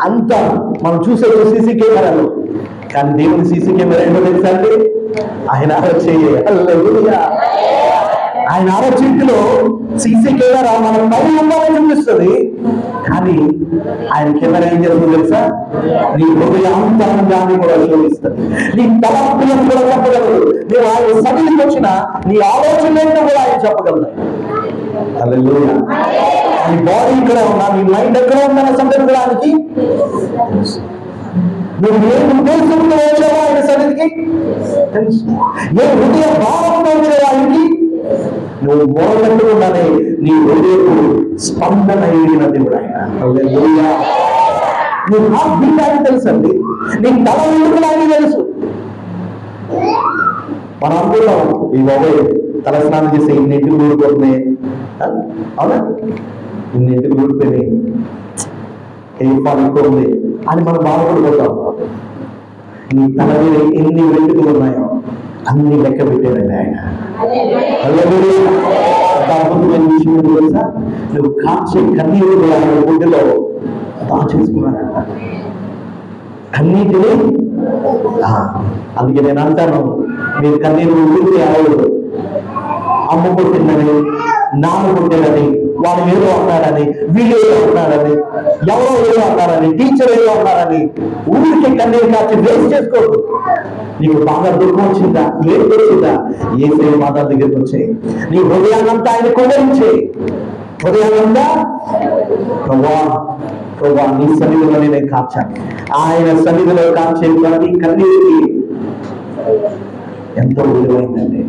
[SPEAKER 1] అంతా మనం చూసే సీసీ కెమెరాలో కానీ దేవుని సీసీ కెమెరా ఏంటో తెలుసా అండి? ఆయన అరచేయి. హల్లెలూయా. ఆయన అరచేతిలో సీసీ కెమెరా మన పై ఉండాలని చూపిస్తుంది, కానీ ఆయన కెమెరా ఏం చేస్తుంది తెలుసా? నీ హృదయ అంతరంగాన్ని కూడా శోధిస్తుంది, నీ తలపులను కూడా చెప్పగలదు. నువ్వు ఆయన సన్నిధికి వచ్చిన నీ ఆలోచన ఏంటో కూడా ఆయన చెప్పగలదు. హల్లెలూయా. నీ బాడీ ఇక్కడ ఉన్నా, నీ మైండ్ ఎక్కడ ఉందన్న సంగతి కూడా ఆయనకి తెలుసు. నువ్వు ఏ ఉద్దేశంతో వచ్చావో ఆయన సన్నిధికి తెలుసు. ఏ హృదయ భావంతో వచ్చావో ఆయనకి నువ్వు మొదలెట్టుకున్నదే నీ హృదయకు స్పందన అయిన దేవుడు ఆయన. హల్లెలూయా. నీ హార్ట్ బీట్ ఆయన తెలుసు అండి, నీ తల వెంట్రుకలు ఆయన తెలుసు. మనం అనుకుంటాం ఈ బాబాయ్ తల స్నానం చేస్తే ఇన్నింటికి ఊడిపోతున్నాయి, అవునా, ఇన్నింటికి ఊడిపోయినాయి, ఏ పాలు ఎక్కువ ఉంది అని మనం బాధపడిపోతాం. నీ తల మీద ఎన్ని వెంట్రుకలు ఉన్నాయో అన్ని లెక్క పెట్టారండి ఆయన. అద్భుతమైన విషయం ఏంటో తెలుసా? నువ్వు కాచే కన్నీరు కూడా ఆయన గుడ్డలో దాచేసుకున్నాడంట, కన్నీటిని. అందుకే నేను అంటాను, మీరు కన్నీరు ఊరికే ఆడదు. అమ్మ కొట్టిందని, నాన్న కొట్టిందని, వాడు ఏదో అన్నాడని, వీడు ఏదో అన్నాడని, ఎవరో ఏదో అన్నారని, టీచర్ ఏదో అన్నారని ఊరికే కన్నీరు కాచి వేస్ట్ చేసుకోవద్దు. నీకు బాగా దుఃఖం వచ్చిందా, ఏది వచ్చిందా, ఏ సేవ మాత దగ్గరికి వచ్చాయి, నీ హృదయాన్నంతా ఆయన కుమరించే. హృదయాన్నంతా ప్రభా నీ సన్నిధిలో నేను కాచాను. ఆయన సన్నిధిలో కాచే ప్రతి కన్నీరుకి ఎంతో విలువైందండి.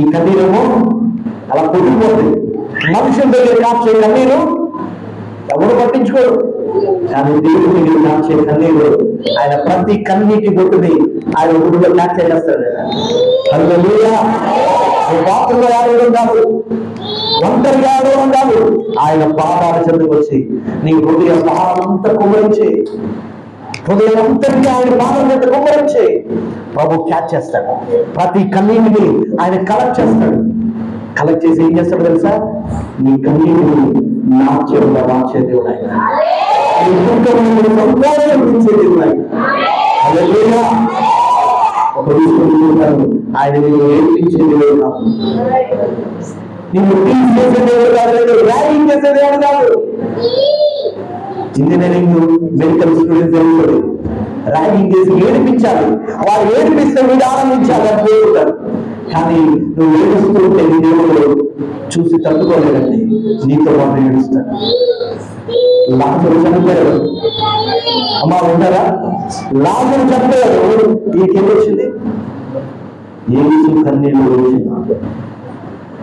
[SPEAKER 1] ఈ కన్నీరేమో అలా కొట్టిపోతుంది. మనుషుల దగ్గర కాచే కన్నీరు ఎవరు పట్టించుకోరు, కానీ దేవుడి దగ్గర కాచే కన్నీరు ఆయన ప్రతి కన్నీటి బొట్టుని ఆయన గుడిలో క్యాచ్ చేస్తాడు. హల్లెలూయా. పాత్రలో ఆడడం కాదు, ఒంటరిగా ఆడడం కాదు, ఆయన పాదాల చెందుకు వచ్చి నీ హృదయ భారమంతా కుమరించి, హృదయం అంతటిగా ఆయన పాదం మీద కుమరించి ప్రభు క్యాచ్ చేస్తాడు. ప్రతి కన్నీటిని ఆయన కలెక్ట్ చేస్తాడు. కలెక్ట్ చేసి ఏం చేస్తాడు తెలుసా? నీ కన్నీటిని నాట్యంగా మార్చే దేవుడు ఆయన. సంతోషించే దేవుడు ఆయన. హల్లెలూయా. ఒక విషయం ఆయన నేను ఏడ్పించే దేవుడు కాదు, నిన్ను టీచ్ చేసే దేవుడు కాదు, ర్యాగింగ్ చేసే దేవుడు కాదు. ఇంజనీరింగ్ మెడికల్ స్టూడెంట్స్ ఏమిటి, ర్యాగింగ్ చేసి ఏడిపించాలి, వారు ఏడిపిస్తే మీరు ఆనందించాలి అని కోరుకుంటారు. కానీ నువ్వు ఏడుస్తూ ఉంటే నీ దేవుడు చూసి తట్టుకోలేదండి, నీతో పాటు ఏడుస్తాడు. లాజరు చనిపోయాడు, అమ్మా ఉంటారా? లాజరు చనిపోయాడు, ఈకేం వచ్చింది? యేసు కన్నీళ్ళు వచ్చింది.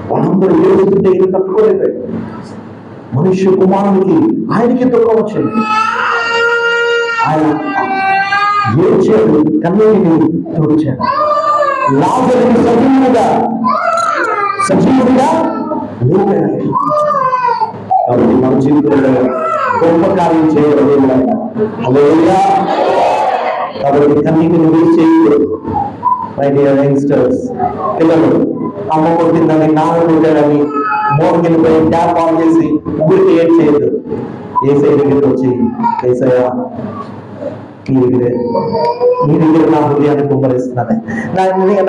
[SPEAKER 1] వాళ్ళందరూ ఏడుస్తుంటే ఈయన తట్టుకోలేకపోయాడు. మనుష్య కుమారునికి ఆయనకి దుఃఖం వచ్చింది. ఆయన ఏడ్చాడు, కన్నీటిని తుడిచాడు. లాజరుని సజీవుడిగా లేపాడు. కాబట్టి మన జీవితంలో గొప్ప కార్యం చేయడం. హల్లెలూయా. కాబట్టి కన్నీటిని వేస్ట్ చేయకూడదు. మై డియర్ యంగ్స్టర్స్, పిల్లలు అమ్మ కొట్టిందని, నాన్న కొట్టాడని మోర్గిని పోయి ట్యాప్ ఆన్ చేసి ఊరికి ఏం చేయొద్దు. ఏసై దగ్గరికి వచ్చి, ఏసయ్య మీ దగ్గర నా హృదయాన్ని కుమ్మరిస్తున్నాను,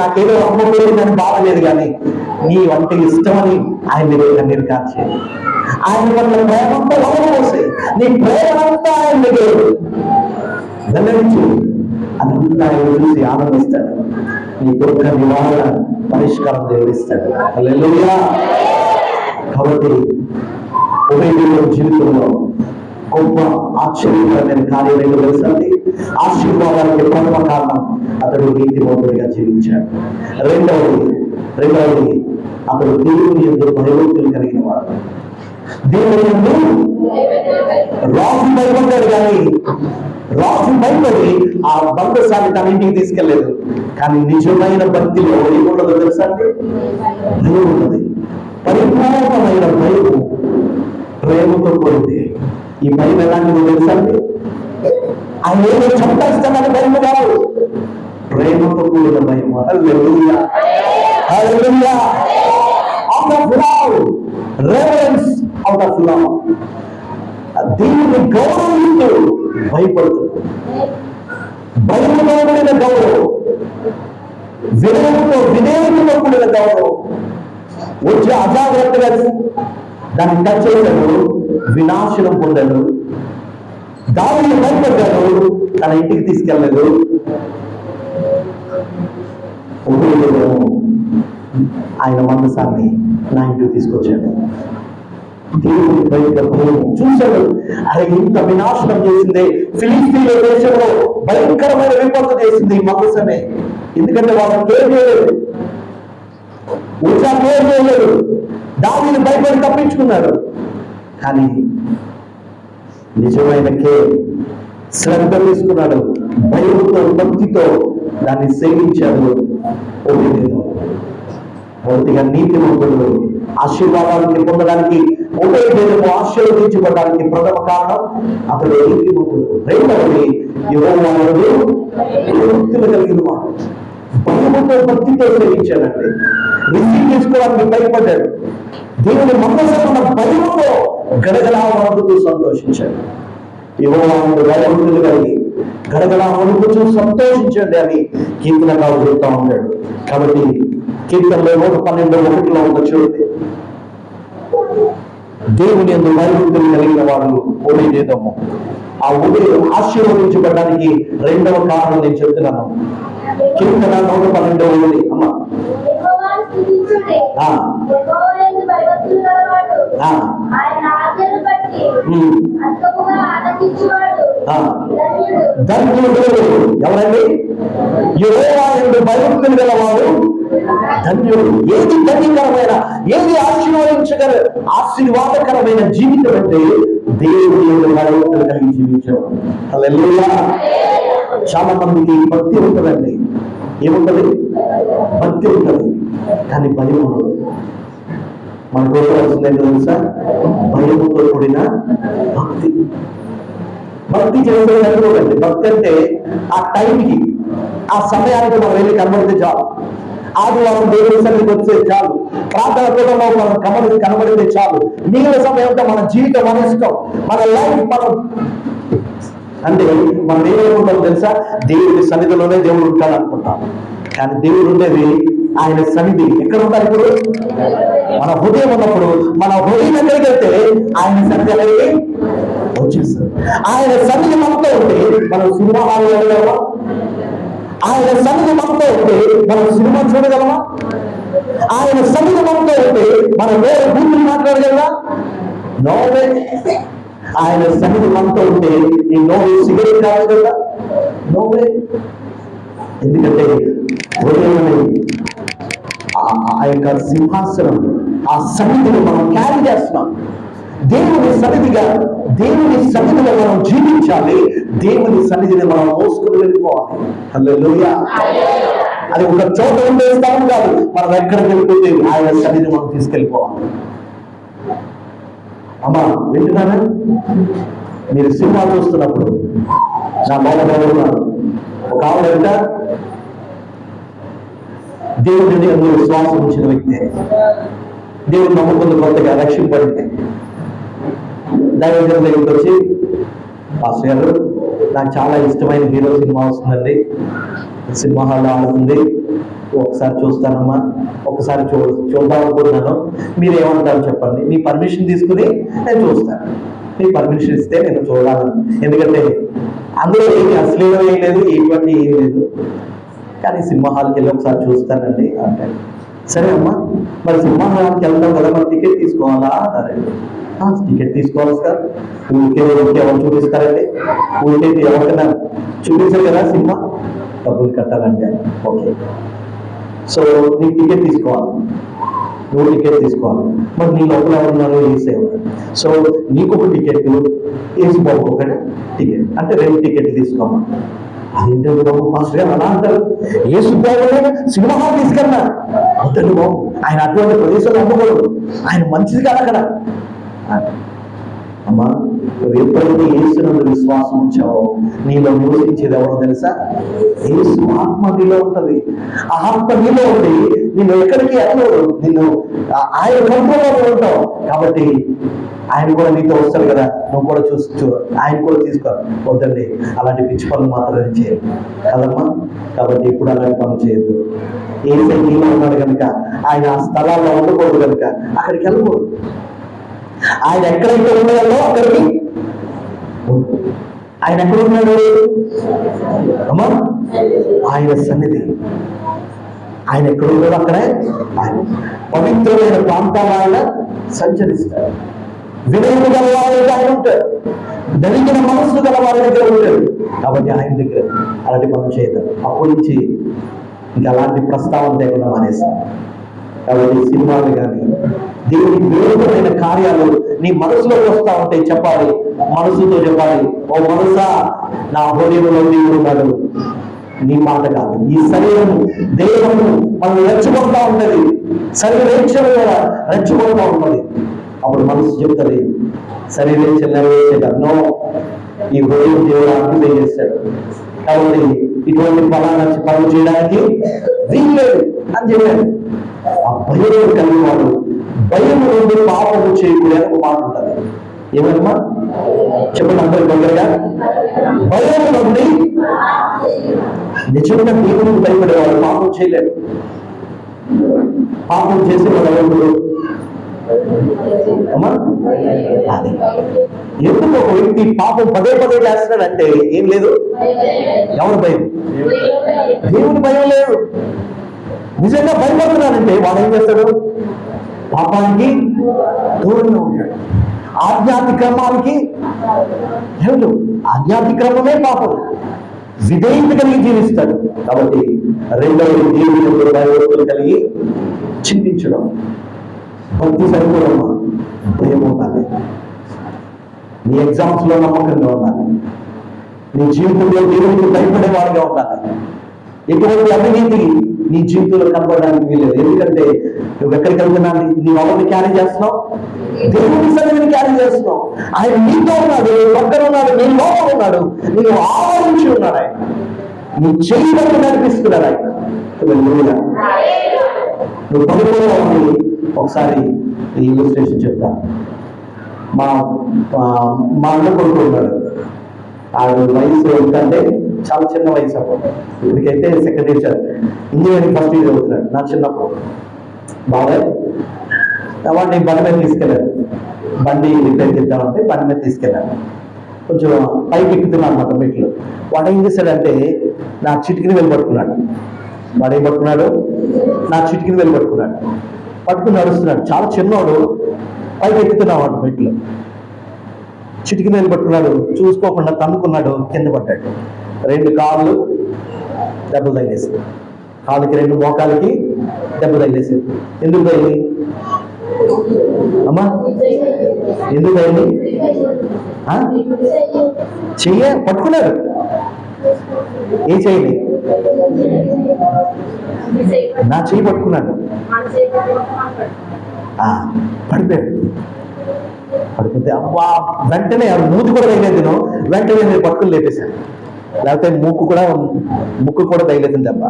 [SPEAKER 1] నాకేదో అమ్మ కొట్టిందని బాధలేదు, కానీ నీ వంట ఇష్టమని ఆయన దగ్గర కన్నీరు కార్చే, ఆయన వల్ల ప్రేమంతా వదలపోసే, నీ ప్రేమంతా ఆయన దగ్గర వెల్లడించు. అదంతా ఆయన చూసి ఆనందిస్తాడు. నీ దుఃఖ నివారణ పరిష్కారం దేవుడిస్తాడు. హల్లెలూయా. కాబట్టి ఉభయ జీవితంలో గొప్ప ఆశ్చర్యకరమైన కార్యం ఏంటో తెలుసండి? ఆశీర్వాదానికి ప్రథమ కారణం అతడు నీతిమంతుడిగా జీవించాడు. రెండవది అతడు దేవుని యందు భయభక్తులు కలిగిన వాడు. దేవుని యందు రాజు భయపడ్డాడు, కానీ రాజు భయపడి ఆ బంధశాలి తన ఇంటికి తీసుకెళ్లేదు. కానీ నిజమైన భక్తిలో ఏముండదో తెలుసా అండి? భయం ఉన్నది. పరిపూర్ణమైన భయం ప్రేమతో కూడింది. ఈ భయం ఎలాంటిదో తెలుసా అండి? ఆయన ఏదో చంపేస్తామని భయం కాదు, ప్రేమతో కూడిన భయం. Hallelujah. Hallelujah. Out of love, reverence, out of love. దేవుని గౌరవిస్తూ భయపడుతుంది. భయముతో కూడిన గౌరవం, వినయంతో కూడిన గౌరవం. వచ్చి అజాగ్రత్తగా దాన్ని టచ్ చేశాడు, వినాశనం పొందాడు. దానిని భయపడ్డాడు, తన ఇంటికి తీసుకెళ్ళలేదు. ఆయన మందసాన్ని నా ఇంటికి తీసుకొచ్చాడు. దేవుని బయట చూశాడు, అరే ఇంత వినాశనం చేసింది, ఫిలిస్తీన్ల దేశంలో భయంకరమైన విపత్తు చేసింది ఈ మందసమే. ఎందుకంటే వాళ్ళని కేర్ చేయలేదు, కేర్ చేయలేదు. దానిని భయపడి తప్పించుకున్నాడు. కానీ నిజమైన కేర్, శ్రద్ధ తీసుకున్నాడు, భయంతో భక్తితో దాన్ని సేవించాడు. మొదటిగా నీతిమంతుడు ఆశీర్వాదానికి పొందడానికి, ఉపయోగము ఆశీర్వదించబడడానికి ప్రథమ కారణం అతడు నీతిమంతుడు. రెండవది యెహోవాను భక్తులు కలిగిన వాడు. భయముతో భక్తితో సేవించాడండి. రిసీవ్ చేసుకోవడానికి భయపడ్డాడు. దేవుని మందసమున్న భయముతో గడగడా వణుకుతూ సంతోషించాడు. యెహోవాను భయభక్తులు కలిగి గడగడా వణుకుతూ సంతోషించండి అని కీర్తనకారుడు చెప్తా ఉంటాడు. కాబట్టి కీర్తనలో 112:1 ఉన్న చూడండి, దేవుని యందు భయభక్తులు కలిగిన వారు ఉదయము. ఆ ఉదయం ఆశీర్వదించబడడానికి రెండవ కారణం నేను చెప్తున్నాను. కీర్తన 112 అమ్మా. ఎవరండి? యెహోవా యందు భయభక్తులు గలవాడు ధన్యుడు. ఏది ధన్యకరమైన, ఏది ఆశీర్వాదకరమైన జీవితం అంటే దేవుని యందు భయభక్తులు కలిగి జీవించడం. హల్లెలూయా. చాలా మందికి భక్తి ఉంటుందండి. ఏముంటది? భక్తి ఉంటుంది, కానీ భయం ఉండదు. మనకు వస్తుందంటే తెలుసా? భయముతో కూడిన భక్తి. భక్తి చేసే అనుకోకండి. భక్తి అంటే ఆ టైంకి, ఆ సమయానికి మనం వెళ్ళి కనబడితే చాలు. ఆదివారం దేవుడి సన్నిధికి వస్తే చాలు. ప్రార్థన కూటంలో మనం కనబడితే చాలు. మిగిలిన సమయంతో మన జీవితం, మన ఇష్టం, మన లైఫ్ మనం అంటే మనం ఏమనుకుంటాం తెలుసా? దేవుడి సన్నిధిలోనే దేవుడు ఉంటాడు అనుకుంటాం. కానీ దేవుడు ఉండేది, ఆయన సన్నిధి ఎక్కడ ఉంటారు? ఇప్పుడు మన హృదయం ఉన్నప్పుడు, మన హృదయం దగ్గరికి వెళ్తే ఆయన సన్నిధి అనేది వచ్చేస్తుంది. ఆయన సన్నిధి మనతో ఉంటే మనం సినిమా హాల్ వెళ్ళగలమా? ఆయన సన్నిధి మనతో ఉంటే మనం సినిమా చూడగలమా? ఆయన సన్నిధి మనతో ఉంటే మనం వేరే బూతులు మాట్లాడగలమా? నోవే. ఆయన సన్నిధి మనతో ఉంటే ఈ నోవే సిగరెట్ కావగలదా? నోవే. ఎందుకంటే హృదయం ఆ యొక్క సింహాసనం, ఆ సన్నిధిని మనం క్యారీ చేస్తున్నాం. దేవుని సన్నిధిగా, దేవుని సన్నిధిలో మనం జీవించాలి. దేవుని సన్నిధిని మనం మోసుకుని వెళ్ళిపోవాలి. హల్లెలూయా. అది ఒక చోట ఉండే స్థలం కాదు, మనం ఎక్కడికి వెళ్ళిపోతే ఆయన సన్నిధిని మనం తీసుకెళ్ళిపోవాలి. అమ్మా వింటున్నారా? మీరు సినిమా చూస్తున్నప్పుడు నా బాబు ఒక ఆవిడ దేవుడిని అందులో విశ్వాసం ఉంచిన వ్యక్తి, దేవుడు నమ్ముకున్న కొత్తగా రక్షింపడింది. దైవజనం దగ్గరికి వచ్చి, పాస్టర్ గారు నాకు చాలా ఇష్టమైన హీరో సినిమా వస్తుందండి, సినిమా హాల్లో ఆడుతుంది, ఒకసారి చూస్తానమ్మా, ఒకసారి చూద్దాం అనుకుంటున్నాను, మీరు ఏమంటారు చెప్పండి, మీ పర్మిషన్ తీసుకుని నేను చూస్తాను, మీ పర్మిషన్ ఇస్తే నేను చూడాలను, ఎందుకంటే అందులో ఏమి అశ్లీలం ఏం లేదు, ఎటువంటి ఏం లేదు, కానీ సినిమా హాల్కి వెళ్ళి ఒకసారి చూస్తానండి అంటాడు. సరే అమ్మా, మరి సినిమా హాల్కి వెళ్తాం కదా, మరి టికెట్ తీసుకోవాలా అన్నారండి. టికెట్ తీసుకోవాలి సార్, ఊరికే ఎవరు చూపిస్తారండి, ఊరికే ఎవరికైనా చూపించారు కదా సినిమా, డబ్బులు కట్టాలంటే. ఓకే, సో నీకు టికెట్ తీసుకోవాలి, నువ్వు టికెట్ తీసుకోవాలి, మరి నీ లోపల ఎవరున్నారు? ఏసేవారు. సో నీకు ఒక టికెట్, ఏసు బాబుకు ఒక టికెట్, అంటే 2 టికెట్లు తీసుకోమా. అదేంటో బాబు మాస్టర్ గారు అలా అంటారు, ఏసు బాబునే సినిమా హాల్ తీసుకెళ్ళా వద్దండి బాబు, ఆయన అటువంటి ప్రదేశాలు అమ్మకూడదు, ఆయన మంచిది కాదు అక్కడ. అమ్మా, నువ్వు ఎప్పుడైతే యేసునందు విశ్వాసం ఉంచావో నీలో నివసించేది ఎవరో తెలుసా? యేసు ఆత్మ నీలో ఉంటది. ఆ ఆత్మ నీలో ఉండి నిన్ను ఎక్కడికి వెళ్ళరు, నిన్ను ఆయన కంట్రోల్లో ఉంటావు. కాబట్టి ఆయన కూడా నీతో వస్తాడు కదా, నువ్వు కూడా చూస్తూ ఆయన కూడా తీసుకో. వద్దండి, అలాంటి పిచ్చి పనులు మాత్రమే చేయరు కదమ్మా. కాబట్టి ఇప్పుడు అలాంటి పనులు చేయొద్దు. ఏసై నీలో ఉన్నాడు కనుక, ఆయన ఆ స్థలాల్లో ఉండకూడదు కనుక అక్కడికి వెళ్ళకూడదు. ఆయన ఎక్కడైతే ఉన్నాడో అక్కడికి, ఆయన ఎక్కడ ఉన్నాడు అమ్మా? ఆయన సన్నిధి. ఆయన ఎక్కడ ఉన్నాడో అక్కడే ఆయన పవిత్రమైన ప్రాంతాలు ఆయన సంచరిస్తాడు. వినయము గల వారి దగ్గర ఆయన ఉంటాడు, దరిద్ర మనస్సు గల వారి దగ్గర ఉంటాడు. కాబట్టి ఆయన దగ్గర అలాంటి పనులు చేద్దాం. అప్పటి నుంచి ఇంకా అలాంటి ప్రస్తావన లేకుండా మానేస్తాం. కాబట్టి సినిమాలు కానీ దేవునికి విరోధమైన కార్యాలు నీ మనసులోకి వస్తా ఉంటే చెప్పాలి, మనసుతో చెప్పాలి, ఓ మనసా నా హృదయంలో దేవుడు ఉన్నాడు, నీ మాట కాదు. ఈ శరీరం దేవుడు మనం రెచ్చగొడతా ఉంటది, శరీరేచ్ఛలు రెచ్చగొడతా ఉంటది. అప్పుడు మనసు చెప్తుంది శరీరేచ్ఛలు నెరవేర్చేదాన్ని, నో, ఈ హృదయం దేవుడు ఆక్యుపై చేశాడు. కాబట్టి ఇటువంటి పనులు చేయడానికి వీల్లేదు అని చెప్పాడు. ఆ భయం కలిగిన వాడు భయం నుండి పాపము చేయకూడదు ఒక మాట ఉంటుంది. ఏమన్నా చెప్పండి అందరి దగ్గరగా, భయం నుండి నిజంగా దేవునికి భయపడేవాడు పాపం చేయలేడు. పాపం చేసేవాడు ఎవరు అమ్మా? అది ఎందుకు ఒక వ్యక్తి పాపం పదే పదే చేస్తున్నాడంటే ఏం లేదు, ఎవరు భయం? దేవుని భయం లేదు. నిజంగా భయపడుతున్నాడంటే వాడు ఏం చేస్తాడు? పాపానికి దూరంగా ఉంటాడు, ఆధ్యాత్మికర్మానికి లేదు. ఆధ్యాత్మికర్మమే పాపం, విధేయత కలిగి జీవిస్తాడు. కాబట్టి రెండవది దేవుని భయభక్తులు కలిగి చింతించడం. భక్తి సరిపోదమ్మా, భయం ఉండాలి. నీ ఎగ్జామ్స్ లో నమ్మకంగా ఉండాలి, నీ జీవితంలో దేవునికి భయపడేవాడిగా ఉండాలి. ఎటువంటి అవినీతి నీ జీవితంలో కనపడడానికి వీలేదు. ఎందుకంటే నువ్వు ఎక్కడికి వెళ్తున్నా నీ ఎవరిని క్యారీ చేస్తున్నావు? దేవుని సన్నిధిని క్యారీ చేస్తున్నావు. ఆయన నీతో ఉన్నాడు, పక్కన ఉన్నాడు, నీ లోపల ఉన్నాడు, నీవు ఆవరించి ఉన్నాడు. ఆయన నీ చెయ్యి వరకు నడిపిస్తున్నాడు ఆయన. నువ్వు పడుకోవాలి. ఒకసారి ఈ ఇల్లస్ట్రేషన్ చెప్తా. మా అన్న కొడుకు ఉన్నాడు, ఆవిడ వయసు ఎంతంటే చాలా చిన్న వయసు అప్పుడు. ఇప్పటికైతే second year engineering first year అవుతున్నాడు. నా చిన్నప్పుడు బాబాయ్ వాడిని బండి మీద తీసుకెళ్ళాను. బండి రిపేర్ చేద్దామంటే బండి మీద తీసుకెళ్ళాను. కొంచెం పైకి ఎక్కుతున్నాను అన్నమాట మెట్లు. వాడు ఏం చేశాడంటే నా చిటికిని వెళ్ళి పట్టుకున్నాడు. వాడు ఏం పట్టుకున్నాడు? నా చిటికిని వెళ్ళి పట్టుకున్నాడు. పట్టుకుని నడుస్తున్నాడు. చాలా చిన్నవాడు, పైకి ఎక్కుతున్నావు వాడు మెట్లు. చిటికి మీద పట్టుకున్నాడు, చూసుకోకుండా తన్నుకున్నాడు, కింద పడ్డాడు. 2 కాళ్ళు దెబ్బ తగిలేసి, కాళ్ళకి 2 మోకాలకి దెబ్బ తగిలేసి. ఎందుకు తగిలి అమ్మా? ఎందుకు తగిలి? చెయ్య పట్టుకున్నాడు. ఏ చెయ్యి? నా చెయ్యి పట్టుకున్నాడు. పడిపోయాడు. పడిపోతే అబ్బా వెంటనే మూతి కూడా తగిలేదు. వెంటనే నేను పట్టుకుని లేపేశాను. లేకపోతే ముక్కు కూడా తగిలేదు దెబ్బ.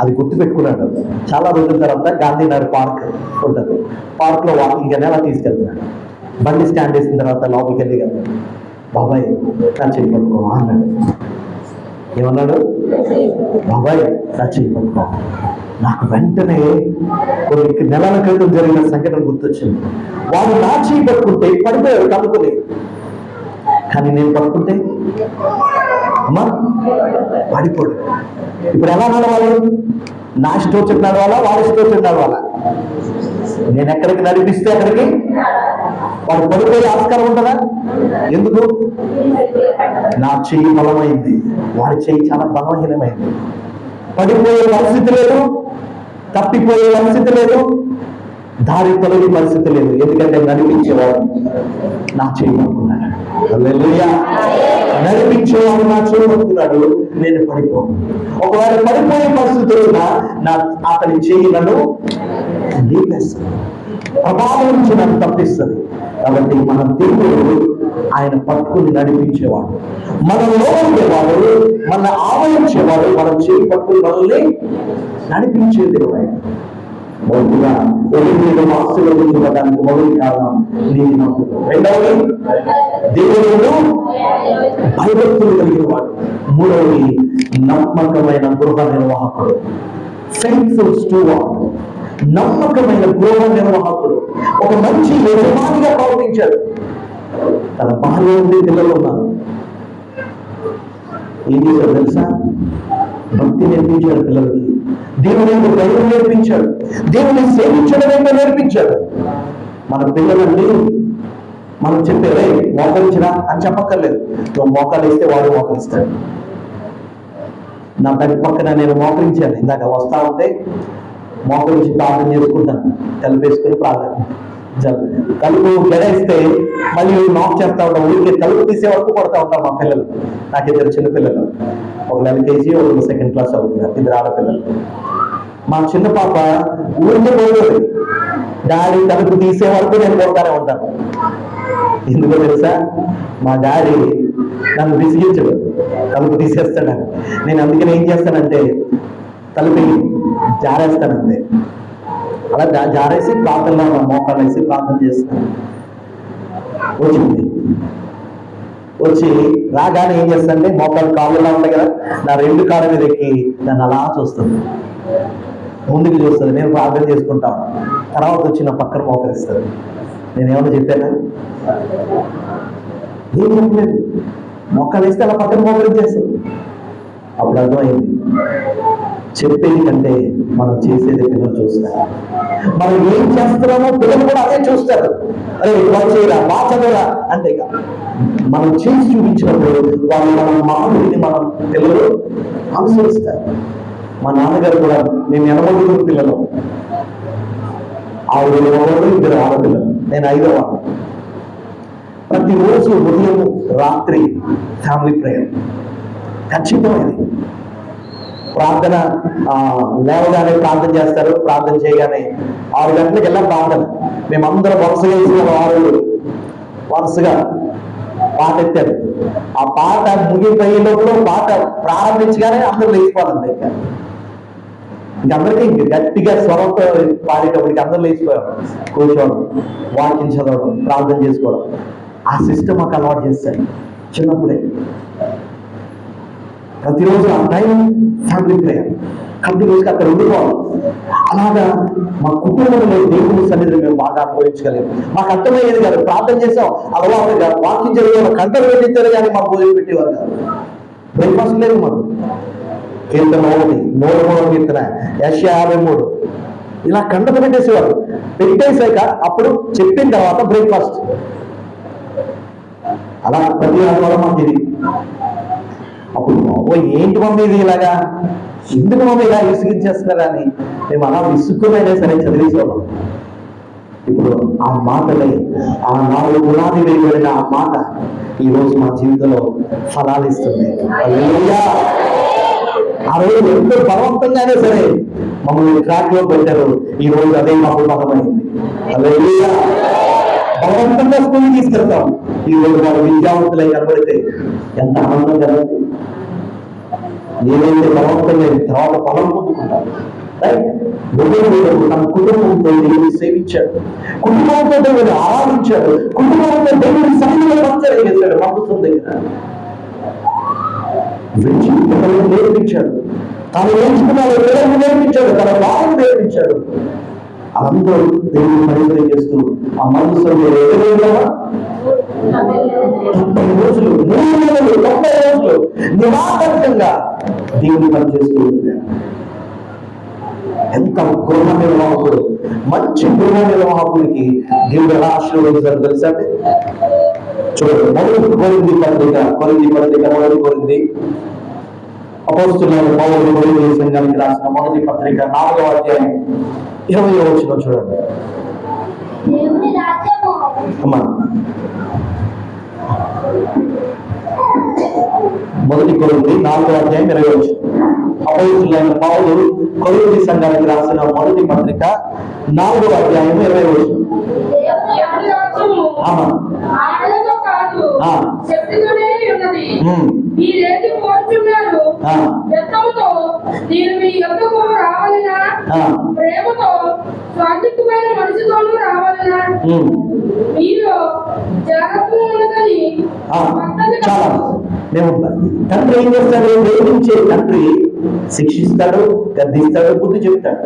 [SPEAKER 1] అది గుర్తు పెట్టుకున్నాడు. చాలా రోజుల తర్వాత గాంధీనగర్ పార్క్ ఉంటుంది, పార్క్ లో వాకింగ్ అని అలా తీసుకెళ్తున్నాడు. బండి స్టాండ్ వేసిన తర్వాత లోపలికి వెళ్ళి కదా, బాబాయ్ నా చెయ్యి పట్టుకో అన్నాడు. ఏమన్నాడు? బాబాయ్ నా చెయ్యి పట్టుకో. నాకు వెంటనే కొన్ని నెలల క్రితం జరిగిన సంఘటన గుర్తొచ్చింది. వాడు నా చెయ్యి పట్టుకుంటే పడిపోయాడు కనుక్కుని, కానీ నేను పట్టుకుంటే అమ్మా పడిపోడు. ఇప్పుడు ఎలా నడవాలి? నా ఇష్టం వచ్చిన నడవాలా, వాడి ఇష్టం వచ్చిన నడవాలా? నేను ఎక్కడికి నడిపిస్తే అక్కడికి వాడు పడిపోయే ఆస్కారం ఉంటుందా? ఎందుకు? నా చెయ్యి బలమైంది, వాడి చెయ్యి చాలా బలహీనమైంది. పడిపోయే పరిస్థితి లేదు, తప్పిపోయే పరిస్థితి లేదు, దారి తొలగి పరిస్థితి లేదు. ఎందుకంటే నడిపించేవాడు నా చెయ్యి పట్టుకున్నాడు. హల్లెలూయా. నడిపించేవాడు నా చెయ్యి పట్టుకున్నాడు, నేను పడిపోను. ఒకవేళ పడిపోయే పరిస్థితి నా అతని చెయ్యి నన్ను లేపేస్తుంది, ప్రభావం నుంచి నన్ను తప్పిస్తుంది. కాబట్టి మన దేవుడు ఆయన పట్టుకుని నడిపించేవాడు, మనలో ఉండేవాడు, మన ఆవరించేవాడు, మనం చేయి పట్టుకుని మనల్ని నడిపించే దేవుడు ఆయన. మొదటిగా ఒకటి ఆశీర్వదించబడడానికి మొదటి కారణం నీతిమంతుడు. రెండవది దేవుడు భయభక్తులు కలిగిన వాడు. మూడవది నమ్మకమైన గృహ నిర్వాహకుడు, ఫెయిత్ఫుల్ స్టూవర్డ్. నమ్మకమైన గృహ నిర్వాహకుడు, ఒక మంచి యజమానిగా ప్రవర్తించాడు. తన భార్య ఉంది, పిల్లలు ఉన్నారు. ఏం చేశాడు తెలుసా? భక్తి నేర్పించాడు పిల్లలకి, దేవుని యొక్క దైవం నేర్పించాడు, దేవుని సేవించడం ఏంటో నేర్పించాడు. మన పిల్లలండి మనం చెప్పేదే మోకరించినా అని చెప్పక్కర్లేదు. నువ్వు మోకాలు వేస్తే వాడు మోకరిస్తాడు. నా తల్లి పక్కన నేను మోకరించాను, ఇందాక వస్తా ఉంటే మోకరించి ప్రార్థన చేసుకుంటాను, తలుపేసుకుని ప్రార్థన. తలుపు గడేస్తే మళ్ళీ నాక్ చేస్తా ఉంటాం, ఊరికే తలుపు తీసే వరకు కొడతా ఉంటాం మా పిల్లలు. నాకు ఇద్దరు చిన్న పిల్లలు, ఒక LKG, ఒక 2nd క్లాస్ అవుతున్నారు, ఇద్దరు ఆడపిల్లలు. మా చిన్న పాప ఊరికే పోతుంది, డాడీ తలుపు తీసే వరకు నేను కొడతానే ఉంటాను. ఎందుకో తెలుసా? మా డాడీ నన్ను విసిగించడు, తలుపు తీసేస్తాడని. నేను అందుకని ఏం చేస్తానంటే తలుపు జారేస్తానంతే. అలా జారేసి ప్రార్థనలో మోకాలు వేసి ప్రార్థన చేస్తాను. వచ్చి రాగానే ఏం చేస్తానంటే మోకాలు కాళ్ళలో ఉంటాయి కదా, నా 2 కాళ్ళ మీద ఎక్కి నన్ను అలా చూస్తుంది, ముందుకు చూస్తుంది. నేను ప్రార్థన చేసుకుంటాను. తర్వాత వచ్చి నా పక్కన మోకరిస్తుంది. నేనేమన్నా చెప్పానా? ఏం చెప్పలేదు. మొక్కలు వేస్తే అలా పక్కన మోకరించేస్తుంది. అప్పుడు అర్థమైంది, చెప్పేది కంటే మనం చేసేది పిల్లలు చూస్తారు. మనం ఏం చేస్తున్నామో పిల్లలు కూడా అదే చూస్తారు. అరే చేయరా, బాగా చదవరా అంటే మనం చేసి చూపించినప్పుడు వాళ్ళు మన మాటని మనం పిల్లలు అనుసరిస్తారు. మా నాన్నగారు కూడా, మేము 8 పిల్లలు, 6 మగవాళ్ళు, 2 ఆడపిల్లలు, నేను 5వ. ప్రతిరోజు ఉదయం రాత్రి ఫ్యామిలీ ప్రేయర్ ఖచ్చితమైనది. ప్రార్థన లేవగానే ప్రార్థన చేస్తారు, ప్రార్థన చేయగానే 6 గంటలకు వెళ్ళా ప్రార్థన. మేమందరం వరుసగా వేసిన 6 వరుసగా పాట ఎత్తారు. ఆ పాట ముగిపోయే లోపల పాట ప్రారంభించగానే అందరూ లేచిపోతుంది. ఇంకందరికీ గట్టిగా స్వరంతో పాడేటప్పటికి అందరూ లేచిపోయాం. కూర్చోవడం, వాక్యం చదవడం, ప్రార్థన చేసుకోవడం, ఆ సిస్టమ్ మాకు అలవాటు చేస్తాడు చిన్నప్పుడే. ప్రతిరోజు ఆ టైం ఫ్యామిలీ ప్రేయర్, కంటిన్యూస్గా అక్కడ ఉండిపోవాలి. అలాగా మా కుటుంబంలో దేవుని సన్నిధిని మేము బాగా అనుభవించగలిగాం. మాకు అర్థమయ్యేది కాదు, ప్రార్థన చేసాం అలవాటుగా, వాక్యం చదివాము, కంటలు పెట్టించారు కానీ మాకు భోజనం పెట్టేవారు కాదు. బ్రేక్ఫాస్ట్ లేదు మాకు. కీర్తన 1, 103వ కీర్తన, యెషయా 53 ఇలా కంటలు పెట్టేసేవారు. పెట్టేసాక అప్పుడు చెప్పిన తర్వాత బ్రేక్ఫాస్ట్. అలా ప్రతి ఆదివారం మాకు ఇది. అప్పుడు ఏంటి మమ్మీ ఇది ఇలాగా, ఎందుకు మమ్మీ ఇలా విసిగించేస్తున్నారా అని మేము అలా విసుక్కునైనా సరే చదివేసేవాళ్ళం. ఇప్పుడు ఆ మాటలే, ఆ 4 గుణాలు వేయబడిన ఆ మాట ఈరోజు మా జీవితంలో ఫలాలు ఇస్తుంది. ఆ రోజు ఎంతో బలవంతంగానే సరే మమ్మల్ని ట్రాక్ లో పెట్టారు. ఈ రోజు అదే మాకు బలమైంది. హల్లెలూయా. బలవంతంగా స్కూల్కి తీసుకెళ్తాం. ఈ రోజు వాళ్ళు విద్యావంతులై కనబడితే ఎంత ఆనందం కదండి. ఏదైతే బలవంతంగా తర్వాత పొలం పొందుకుంటారు. తన కుటుంబంతో దేవుని సేవించాడు, కుటుంబంతో దేవుని ఆరాధించాడు, కుటుంబంతో దేవుని సన్నిధిలో పరిచయం చేశాడు. మందుసం దగ్గర పిల్లలను నేర్పించాడు, తాను నేర్చుకున్నాడు, పిల్లలను నేర్పించాడు, తన బాధను నేర్పించాడు. అందరూ దేవుని పరిచయం చేస్తూ ఆ మందుసంలో 20 రోజులు 3 నెలలు 90 రోజులు నిరాటంకంగా దేవుని పని చేస్తూ ఉంటాడు. ఎంత గృహ నిర్వాహకుడు, మంచి గృహ నిర్వాహకుడికి దేవుడు ఎలా ఆశీర్వదించారు తెలుసా అండి? చూడండి, మొదటి కొరింథీ అపోస్తలులైన పౌలు కొరింథీ సంఘానికి రాసిన మొదటి పత్రిక 4వ అధ్యాయం 20వ వచనం చూడండి. అమ్మా, మొదటి కొరింథీ 4వ అధ్యాయం 20వ వచనం. అపోస్తలులైన పౌలు కొరింథీ సంఘానికి రాసిన మొదటి పత్రిక 4వ అధ్యాయం 20వ వచనం.
[SPEAKER 3] మీరేది కోరుచున్నారు, నేను మీ యొద్దకు రావాలని ప్రేమతో స్వార్థమైన మనిషితోనూ రావాలన్నా మీలో జాగ్రత్తగా ఉన్నదని
[SPEAKER 1] చాలా మేము తండ్రి ఏం చేస్తాడు? వేధించే తండ్రి శిక్షిస్తాడు, గద్దిస్తాడు, బుద్ధి చెప్తాడు.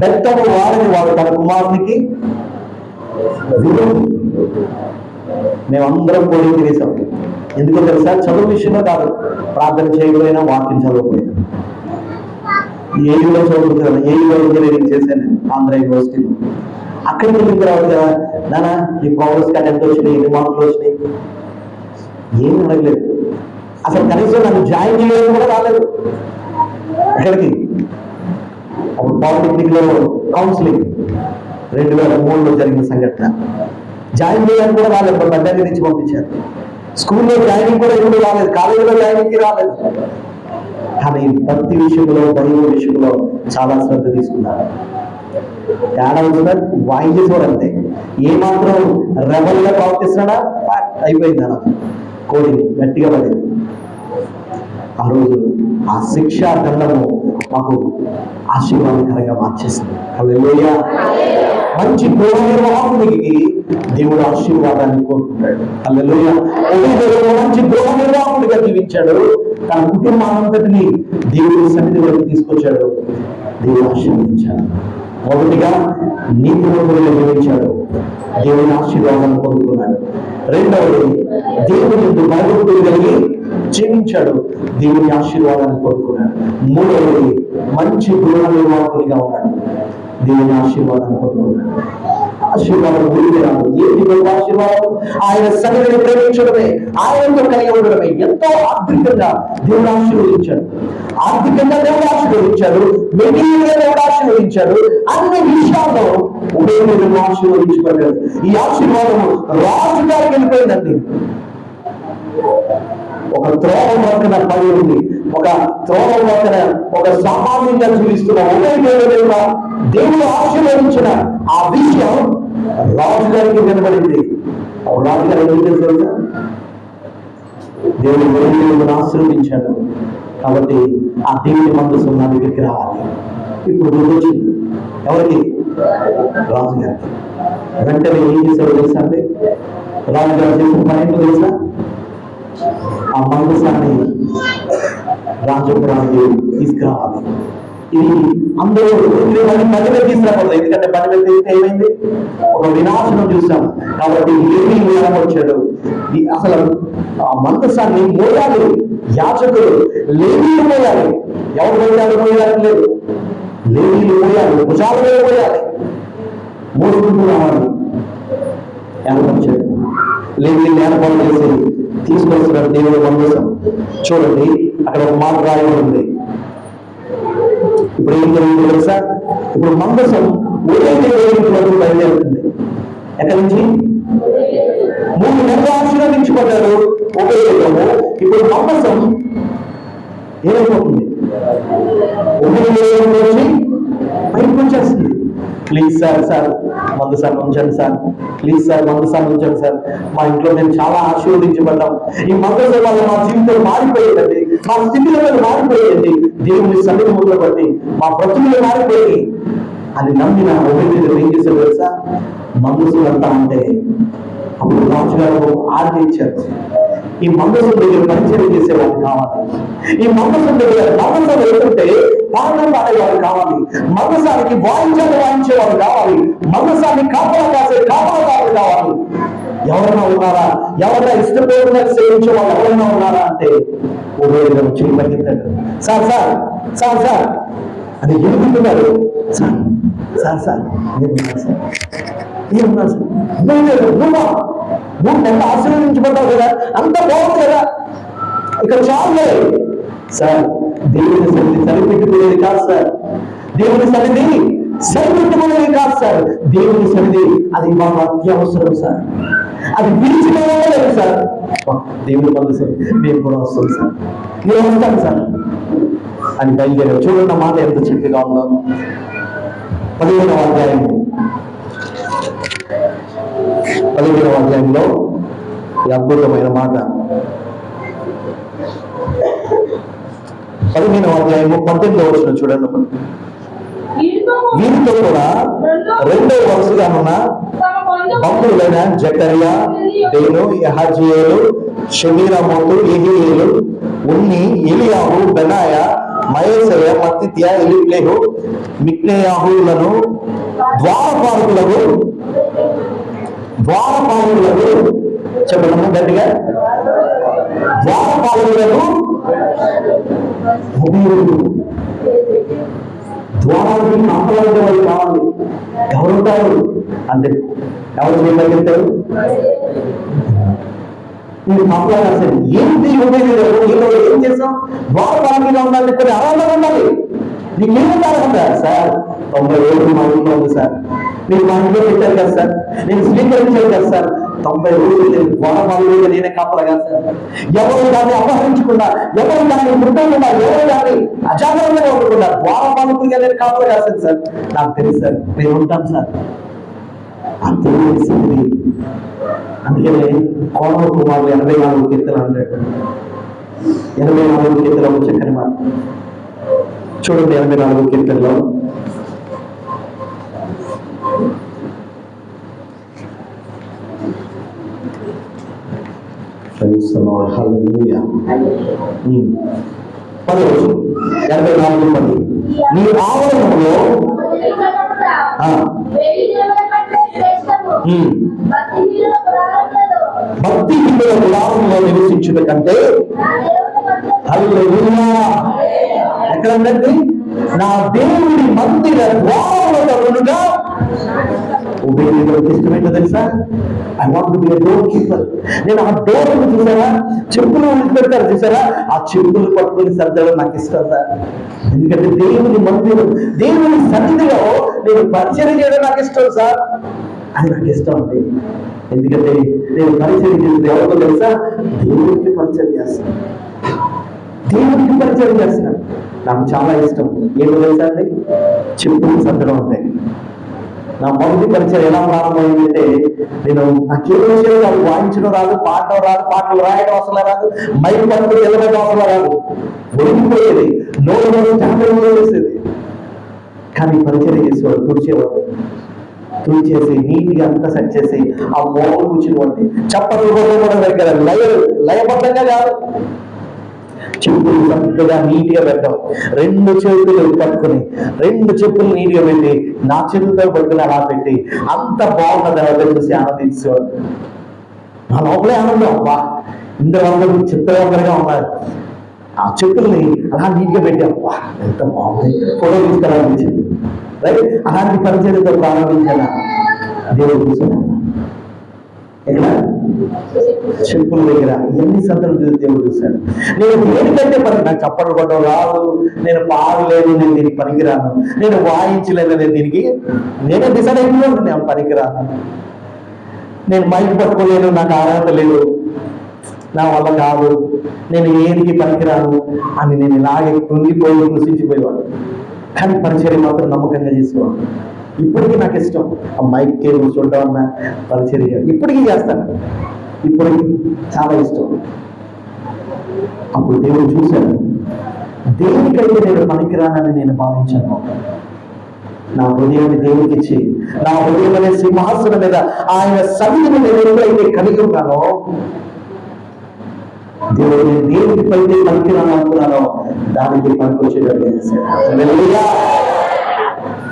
[SPEAKER 1] బెత్తము వాడని వాడు తన కుమారునికి విరోధి. మేమందరం కోడి తినేసాం. ఎందుకో తెలుసా? చదువు విషయంలో కాదు, ప్రార్థన చేయకపోయినా, వాక్యం చదవకపోయినా. ఏయులో చదువుతున్నాను, ఏయులో ఇంజనీరింగ్ చేశాను ఆంధ్ర యూనివర్సిటీలో. అక్కడికి వెళ్ళిన తర్వాత నానా ఈ ప్రోగ్రెస్ కార్డ్ ఎంత వచ్చినాయి, ఎన్ని మార్కులు వచ్చినాయి, ఏం అడగలేదు. అసలు కనీసం నన్ను జాయిన్ చేయడం కూడా రాలేదు. ఎక్కడికి? అప్పుడు పాలిటెక్నిక్ లో కౌన్సిలింగ్ 2003లో జరిగిన సంఘటన. జాయిన్ చేయడానికి కూడా రాలేదు, పెద్దగా నుంచి పంపించారు. స్కూల్లో జాయినింగ్ కూడా ఎప్పుడు రాలేదు, కాలేజీలో జాయినింగ్కి రాలేదు. కానీ భక్తి విషయంలో, బైబిల్ విషయంలో చాలా శ్రద్ధ తీసుకున్నారు. తేడా వచ్చినా వాయించేసేవాడు అంతే. ఏమాత్రం రెబల్గా ప్రవర్తిస్తున్నాడా అయిపోయింది అలా. కోడింగ్ గట్టిగా పడింది. ఆ రోజు ఆ శిక్షా దండము మాకు ఆశీర్వాదకరంగా మార్చేసింది. హల్లెలూయా. మంచి గృహ నిర్వాహకుడికి దేవుడు ఆశీర్వాదాన్ని కోరుకుంటాడు. హల్లెలూయా. మంచి గృహ నిర్వాహకుడిగా జీవించాడు. తన కుటుంబానంతటిని దేవుడి సన్నిధిలోకి తీసుకొచ్చాడు. దేవుడు ఆశీర్వదించాడు. మొదటిగా నీతిమంతుడిగా జీవించాడు, దేవుని ఆశీర్వాదాన్ని పొందుకున్నాడు. రెండవది దేవుని భయభక్తులు కలిగి జీవించాడు, దేవుని ఆశీర్వాదాన్ని పొందుకున్నాడు. మూడవది మంచి గృహ నిర్వాహకునిగా ఉన్నాడు, దేవుని ఆశీర్వాదాన్ని పొందుకున్నాడు. ఆశీర్వాదం ఊరికే రాదు. ఏంటి గొప్ప ఆశీర్వాదం? ఆయన సన్నిధిని ప్రేమించడమే, ఆయనతో కలిగి ఉండడమే. ఎంతో ఆర్థికంగా దేవుడు ఆశీర్వదించాడు, ఆర్థికంగా దేవుడు ఆశీర్వదించాడు, మెటీరియల్గా దేవుడు ఆశీర్వదించాడు. అన్ని విషయాల్లో ఉపయోగం ఆశీర్వదించబడ్డాడు. ఈ ఆశీర్వాదము రాజు గారికి వెళ్ళిపోయిందండి. ఒక త్రోవ పక్కన పడి ఉంది, ఒక త్రోవ పక్కన ఒక సామాన్యంగా జీవిస్తున్న దేవుడు ఆశీర్వదించిన ఆ విషయం రాజుగారికి వినబడింది. రాజుగారు ఏం చేశారు? దేవుడు ఆశీర్వదించాడు కాబట్టి ఆ దేవుడి మందసం నా దగ్గరికి రావాలి. ఇప్పుడు గుర్తొచ్చింది ఎవరికి? రాజుగారికి. వెంటనే ఏం చేశారో తెలుసా అండి? రాజుగారు చేసిన పని ఏంటో తెలుసా? ఆ మందసాన్ని రాజపురానికి తీసుకురావాలి. ఇది అందరూ పని మీద తీసుకురాకూడదు, ఎందుకంటే పని మీద తీస్తే ఏమైంది? ఒక వినాశనం చూసాం. కాబట్టి లేవీ వచ్చాడు. అసలు ఆ మందసాన్ని మోయాలి యాజకులు, లేవీలు మోయాలి. ఎవరు మోయాలి? లేదు, లేవీలు మోయాలి, భుజాల మీద మోయాలి, మోసుకుంటూ రావాలి. ఏర్పరిచాడు. లేవీలు ఏర్పాటు చేసి తీసుకొస్తున్నాడు దేవుడు మందసం. చూడండి అక్కడ ఒక మాట రాయబడి ఉంది. ఇప్పుడు ఏం జరిగింది తెలుసా? ఇప్పుడు మందసం వరకు బయలుదేరుతుంది. ఎక్కడి నుంచి? 3 నెలలు ఆశీర్వదించబడ్డాడు ఉపయోగము. ఇప్పుడు మందసం ఏమైపోతుంది? నుంచి బయటకు వచ్చేస్తుంది. ప్లీజ్ సార్ మందసాన్ని ఉంచండి సార్, ప్లీజ్ సార్ మందసాన్ని ఉంచండి సార్. మా ఇంట్లో నేను చాలా ఆశీర్వదించబడ్డాం. ఈ మందసం వల్ల మా జీవితం మారిపోయేదండి, మా స్థితిగతులు మారిపోయేది, దేవుని సన్నిధిలో బట్టి మా బ్రతుకులు మారిపోయి అని నమ్మిన ఉపయోగం ఏం చేశారు తెలుసా? మందసం అంతా అంటే అప్పుడు రాజుగారు ఆజ్ఞ ఇచ్చారు, ఈ మందసం దగ్గర పరిచయం చేసేవాళ్ళు కావాలి, ఈ మందసం దగ్గర మందసం ఏంటంటే పాఠం పాడేవాళ్ళు కావాలి, మందసానికి వాయించేవాళ్ళు కావాలి, మందసాన్ని కాపలాదారులు కావాలి. ఎవరైనా ఉన్నారా? ఎవరైనా ఇష్టపూర్వకంగా సేవించే వాళ్ళు ఎవరైనా ఉన్నారా అంటే ఉపయోగం వచ్చి పరిగెత్తాడు. సార్ అది ఎదుగుతున్నారు. సార్ ఏమన్నారు సార్? నువ్వు ఎంత ఆశీర్వదించబడ్డావు కదా, అంత బాగుంది కదా, ఇక్కడ చాలు సార్. దేవుని సన్నిధి సరిపెట్టుకునేది కాదు సార్, దేవుని సన్నిధి సరిపెట్టుకునేది కాదు సార్. దేవుని సన్నిధి అది మాకు అత్యవసరం సార్, అది విడిచిపోలేదు సార్. దేవుని మందసం మేము కూడా వస్తుంది సార్, నేను వస్తాను సార్ అని బయలుదేరారు. చూడండి మాట ఎంత చక్కగా ఉందో. 15వ అధ్యాయంలో ఈ అద్భుతమైన మాట. 15వ అధ్యాయము 18వ వచనం చూడండి. వీరితో కూడా రెండో వరుసగా ఉన్న బంధువులైన జకరియా, దేను, యహజీయేలు, షమీరామోతు, యెహీయేలు, ఉన్ని, ఎలియాహు, బెనాయ, మయసయ, మత్తిత్య, ఎలీహు, మిక్నేయాహులను ద్వారపాలకులకు చెప్పడము గట్టిగా, ద్వారపాలకులకు ద్వారానికి కాపాడే వాళ్ళు కావాలి. ఎవరుంటారు అంటే ఎవరు చేయగలుగుతారు? మీరు కాపాడాల్సింది ఏంటి? ఏం చేస్తాం? ద్వారపాలకులుగా ఉండాలి, కొన్ని అర్హతలు ఉండాలి. నీకు ఏముంటారంట? సార్ 90 రోజులు మా ఇంట్లో ఉంది సార్, మీరు మా ఇంట్లో పెట్టారు కదా సార్, నేను స్వీకరించాను కదా సార్, 90 రోజులు నేను ద్వారపాలకులుగా నేనే కాపాడగా సార్. ఎవరు దాన్ని అపహరించకుండా, ఎవరు దాన్ని మృతంగా, ఎవరు దాన్ని అజాగ్రత్తగా ఉండకుండా ద్వారపాలకులుగా నేను కాపాడగాల్సింది సార్. నాకు తెలుసు సార్, నేను ఉంటాను సార్. అంత తెలిసింది. అందుకనే కోడవ కుమారులు 84 కీర్తనలు అంటాడు. 84 కీర్తనలు ఒక చక్కని మాట చూడండి. 84 కీర్తనలో పదవచ్చు 84:10 నీ ఆవరణలో భక్తి హిందుల గుడారంలో నివసించుట కంటే ఎక్కడ ఉందండి? నా దేవుడి మందిర ద్వారముల ఉండుగా. ఇష్టమైందో తెలుసా? I want to be a door keeper. నేను ఆ డోర్ చూసారా, చెప్పులు వదిలిపెడతారు చూసారా, ఆ చెప్పులు పట్టుకుని సర్దడం నాకు ఇష్టం సార్. ఎందుకంటే దేవుని మందిరం, దేవుని సన్నిధిలో నేను పరిచయం చేయడం నాకు ఇష్టం సార్. అది నాకు ఇష్టం అండి. ఎందుకంటే నేను పరిచయం చేస్తే ఎవరికో తెలుసా? దేవుడికి పరిచయం చేస్తాను, దేవుడికి పరిచయం చేస్తున్నాను. నాకు చాలా ఇష్టం. ఏమో తెలుసా అండి? చెప్పులు సర్దడం ఉంటాయి. నా మొదటి పరిచయం ఎలా ప్రారంభమైందంటే, నేను నాకేం విషయం రాదు, వాయించడం రాదు, పాడడం రాదు, పాటలు రాయడం అసలు రాదు, మైక్ పట్టుకుని వెళ్ళడం అసలు రాదు, ఒడిగిపోయేది, నోరు జాగ్రత్త వేసేది. కానీ పరిచయం చేసేవాడు, తుడిచేవాడు, తుడిచేసి నీట్గా అంతా సెట్ చేసి ఆ మోహన్ కూర్చుని చప్పట్లు కూడా దగ్గర లయబద్ధంగా కాదు, చెప్పులు చక్కగా నీట్గా పెట్టడం, 2 చేతులు పట్టుకుని 2 చెప్పులు నీట్గా పెట్టి నా చేతులతో పట్టుకుని అలా పెట్టి అంత బాగున్న తర్వాత చూసి ఆనందించేవాడు. నా లోపలే ఆనందం, అబ్బా ఇంతవరకు చిత్రవంతంగా ఉన్నారు. ఆ చెప్పుల్ని అలా నీట్గా పెట్టి అబ్బా ఎంత బాగుంది, ఫోటో తీసుకురానిచ్చింది. రైట్, అలాంటి పరిచయంతో ప్రారంభించాను. దేవుడు చూసాను ఎక్కడ? చెప్పుల దగ్గర. ఎన్ని సంతలు చూసి దేవుడు చూశాడు. నేను దేనికంటే నాకు చప్పట్లు కొట్టడం రాదు, నేను పాడలేను, నేను దీనికి పనికిరాను, నేను వాయించలేను, నేను దీనికి నేనే డిసైడ్ అయిపోయాను, నేను పనికిరాను, నేను మైక్ పట్టుకోలేను, నాకు అర్హత లేదు, నా వల్ల కాదు, నేను ఏదికి పనికిరాను అని నేను ఇలాగే కృంగిపోయి కృషించిపోయేవాడు. కానీ పరిచయం మాత్రం నమ్మకంగా చేసేవాడు. ఇప్పటికీ నాకు ఇష్టం ఆ మైక్ కేబుల్ చూడడం అన్న పరిచయం ఇప్పటికీ చేస్తాను, ఇప్పటికీ చాలా ఇష్టం. అప్పుడు దేవుడు చూశాను, దేనికైతే నేను పనికిరానని నేను భావించాను, నా హృదయాన్ని దేవుడికి ఇచ్చి నా హృదయం అనే సింహాసనం మీద ఆయన సన్నిధిని నేను ఎప్పుడైతే కలిగి ఉన్నానో, దేవుడు నేను దేవుడికి పైతే పనికిరాను అనుకున్నానో దానికి పనికొచ్చేటట్టు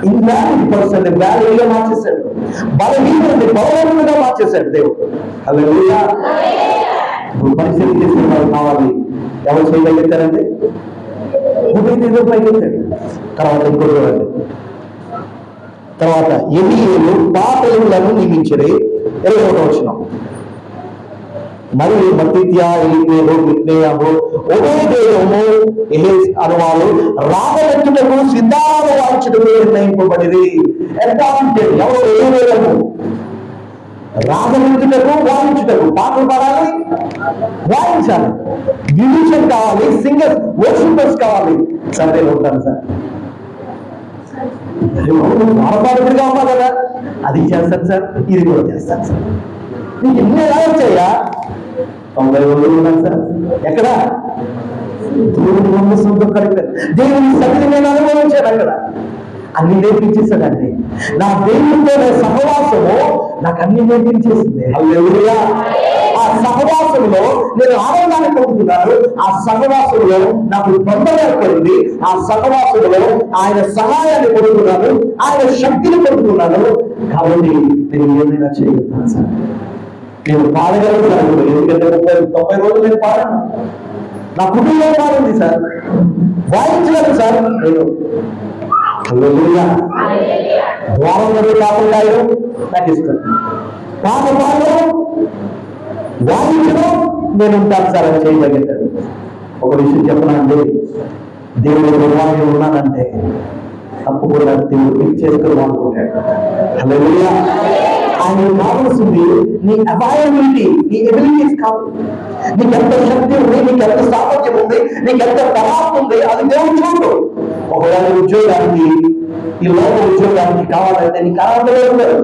[SPEAKER 1] ఇన్వాలిడ్ వ్యాలీగా మార్చేశాడు, బలహీనుడిని బలవంతుగా మార్చేశాడు దేవుడు. హల్లెలూయా. ఇప్పుడు పరిస్థితి చేసిన వాళ్ళు కావాలి, ఎవరు చేయగలుగుతారండి? పైకెత్తాడు. తర్వాత ఇంకోటి చూడండి, తర్వాత ఎలీయేలు పాపలను నియమించడే 21వ వచనం. మరియు మత్తిత్య, ఎలీహు, మిక్నేయాహు, ఒబేదేదోము, యెహెజ్ అనువాలు రాగలెత్తుటకు సిద్ధాలు వాయించుటకు నిర్ణయింపబడిరి. అపాయింటెడ్. ఎవరు? ఎలీహు. రాగలెత్తుటకు వాయించుటకు, పాటలు పాడాలి, వాయించాలి, మ్యూజిషియన్ కావాలి, సింగర్స్, వర్షిపర్స్ కావాలి. సర్వేలో ఉంటాను సార్, వారపాడుగా ఉన్నా కదా, అది చేస్తాను సార్, ఇది కూడా చేస్తాను సార్. నీకు ఎన్ని ఎలా వచ్చాయా? 90 రోజులు ఉన్నాను సార్. ఎక్కడ? దేవుని మందసంతో కలిపారు, దేవుని సన్నిధి నేను అనుభవించాను. అక్కడ అన్ని నేర్పించేసాడండి. నా దేవుడితో సహవాసము నాకు అన్ని నేర్పించేసింది. హల్లెలూయా. ఆ సహవాసంలో నేను ఆనందాన్ని పొందుతున్నాను. ఆ సహవాసంలో నాకు బంధం ఏర్పడింది. ఆ సహవాసంలో ఆయన సహాయాన్ని పొందుతున్నాను, ఆయన శక్తిని పొందుతున్నాను. కాబట్టి నేను ఏదైనా చేయగలుగుతాను సార్. నేను పాడగలుగుతాను. ఎందుకంటే 90 రోజులు నేను పాడను. నా కుటుంబం పాడింది సార్. వాయించగలను సార్ నేను. ద్వారం మీద కాకుండా నాకు ఇష్టం. పాట పాడడం, వాయించడం నేను ఉంటాను సార్ అని చేయగలుగుతాడు. ఒక విషయం చెప్పనండి, దేవుడు నిర్వాహి ఉన్నానంటే తప్పకుండా దేవుడు పిక్ చేసుకుని అనుకుంటాడు. హల్లెలూయా. ఆయన కావాల్సింది నీ అవైలబిలిటీ, నీ ఎబిలిటీస్ కాదు. నీకు ఎంత శక్తి ఉంది, నీకు ఎంత సామర్థ్యం ఉంది, నీకు ఎంత తరాత్మ ఉంది, అది దేవుడు చూడు. ఒకవేళ ఉద్యోగానికి, ఈ లోక ఉద్యోగానికి కావాలంటే నీకు ఆనందమే ఉంటారు,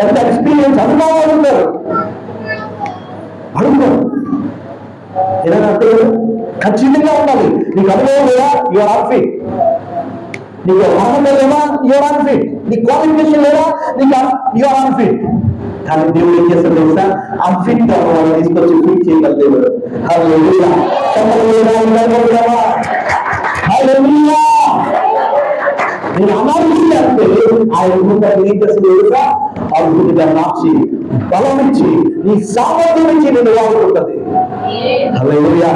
[SPEAKER 1] ఎంత ఎక్స్పీరియన్స్ అనుభవాలు ఉంటారు. అడుగుతారు ఏదంటే ఖచ్చితంగా ఉండాలి. నీకు అనుభవం లేదా, యువర్ అన్ఫిట్. నీకు ఆనందం లేదా, యువర్ అన్ఫిట్. నీ క్వాలిఫికేషన్ లేదా, నీకు యువర్ అన్ఫిట్. కానీ దేవుడు ఏం చేస్తాడు తెలుసా? అన్ఫిట్ గా వాళ్ళని తీసుకొచ్చి ఫిట్ చేయగల దేవుడు. హల్లెలూయా. హల్లెలూయా. నేను అనారోగ్యంగా అంటే ఆయన ఏం చేస్తుంది తెలుసా? అద్భుతంగా మార్చి, బలం ఇచ్చి, నీ సామర్థ్యం ఇచ్చి నేను వాడుకుంటుంది. హల్లెలూయా.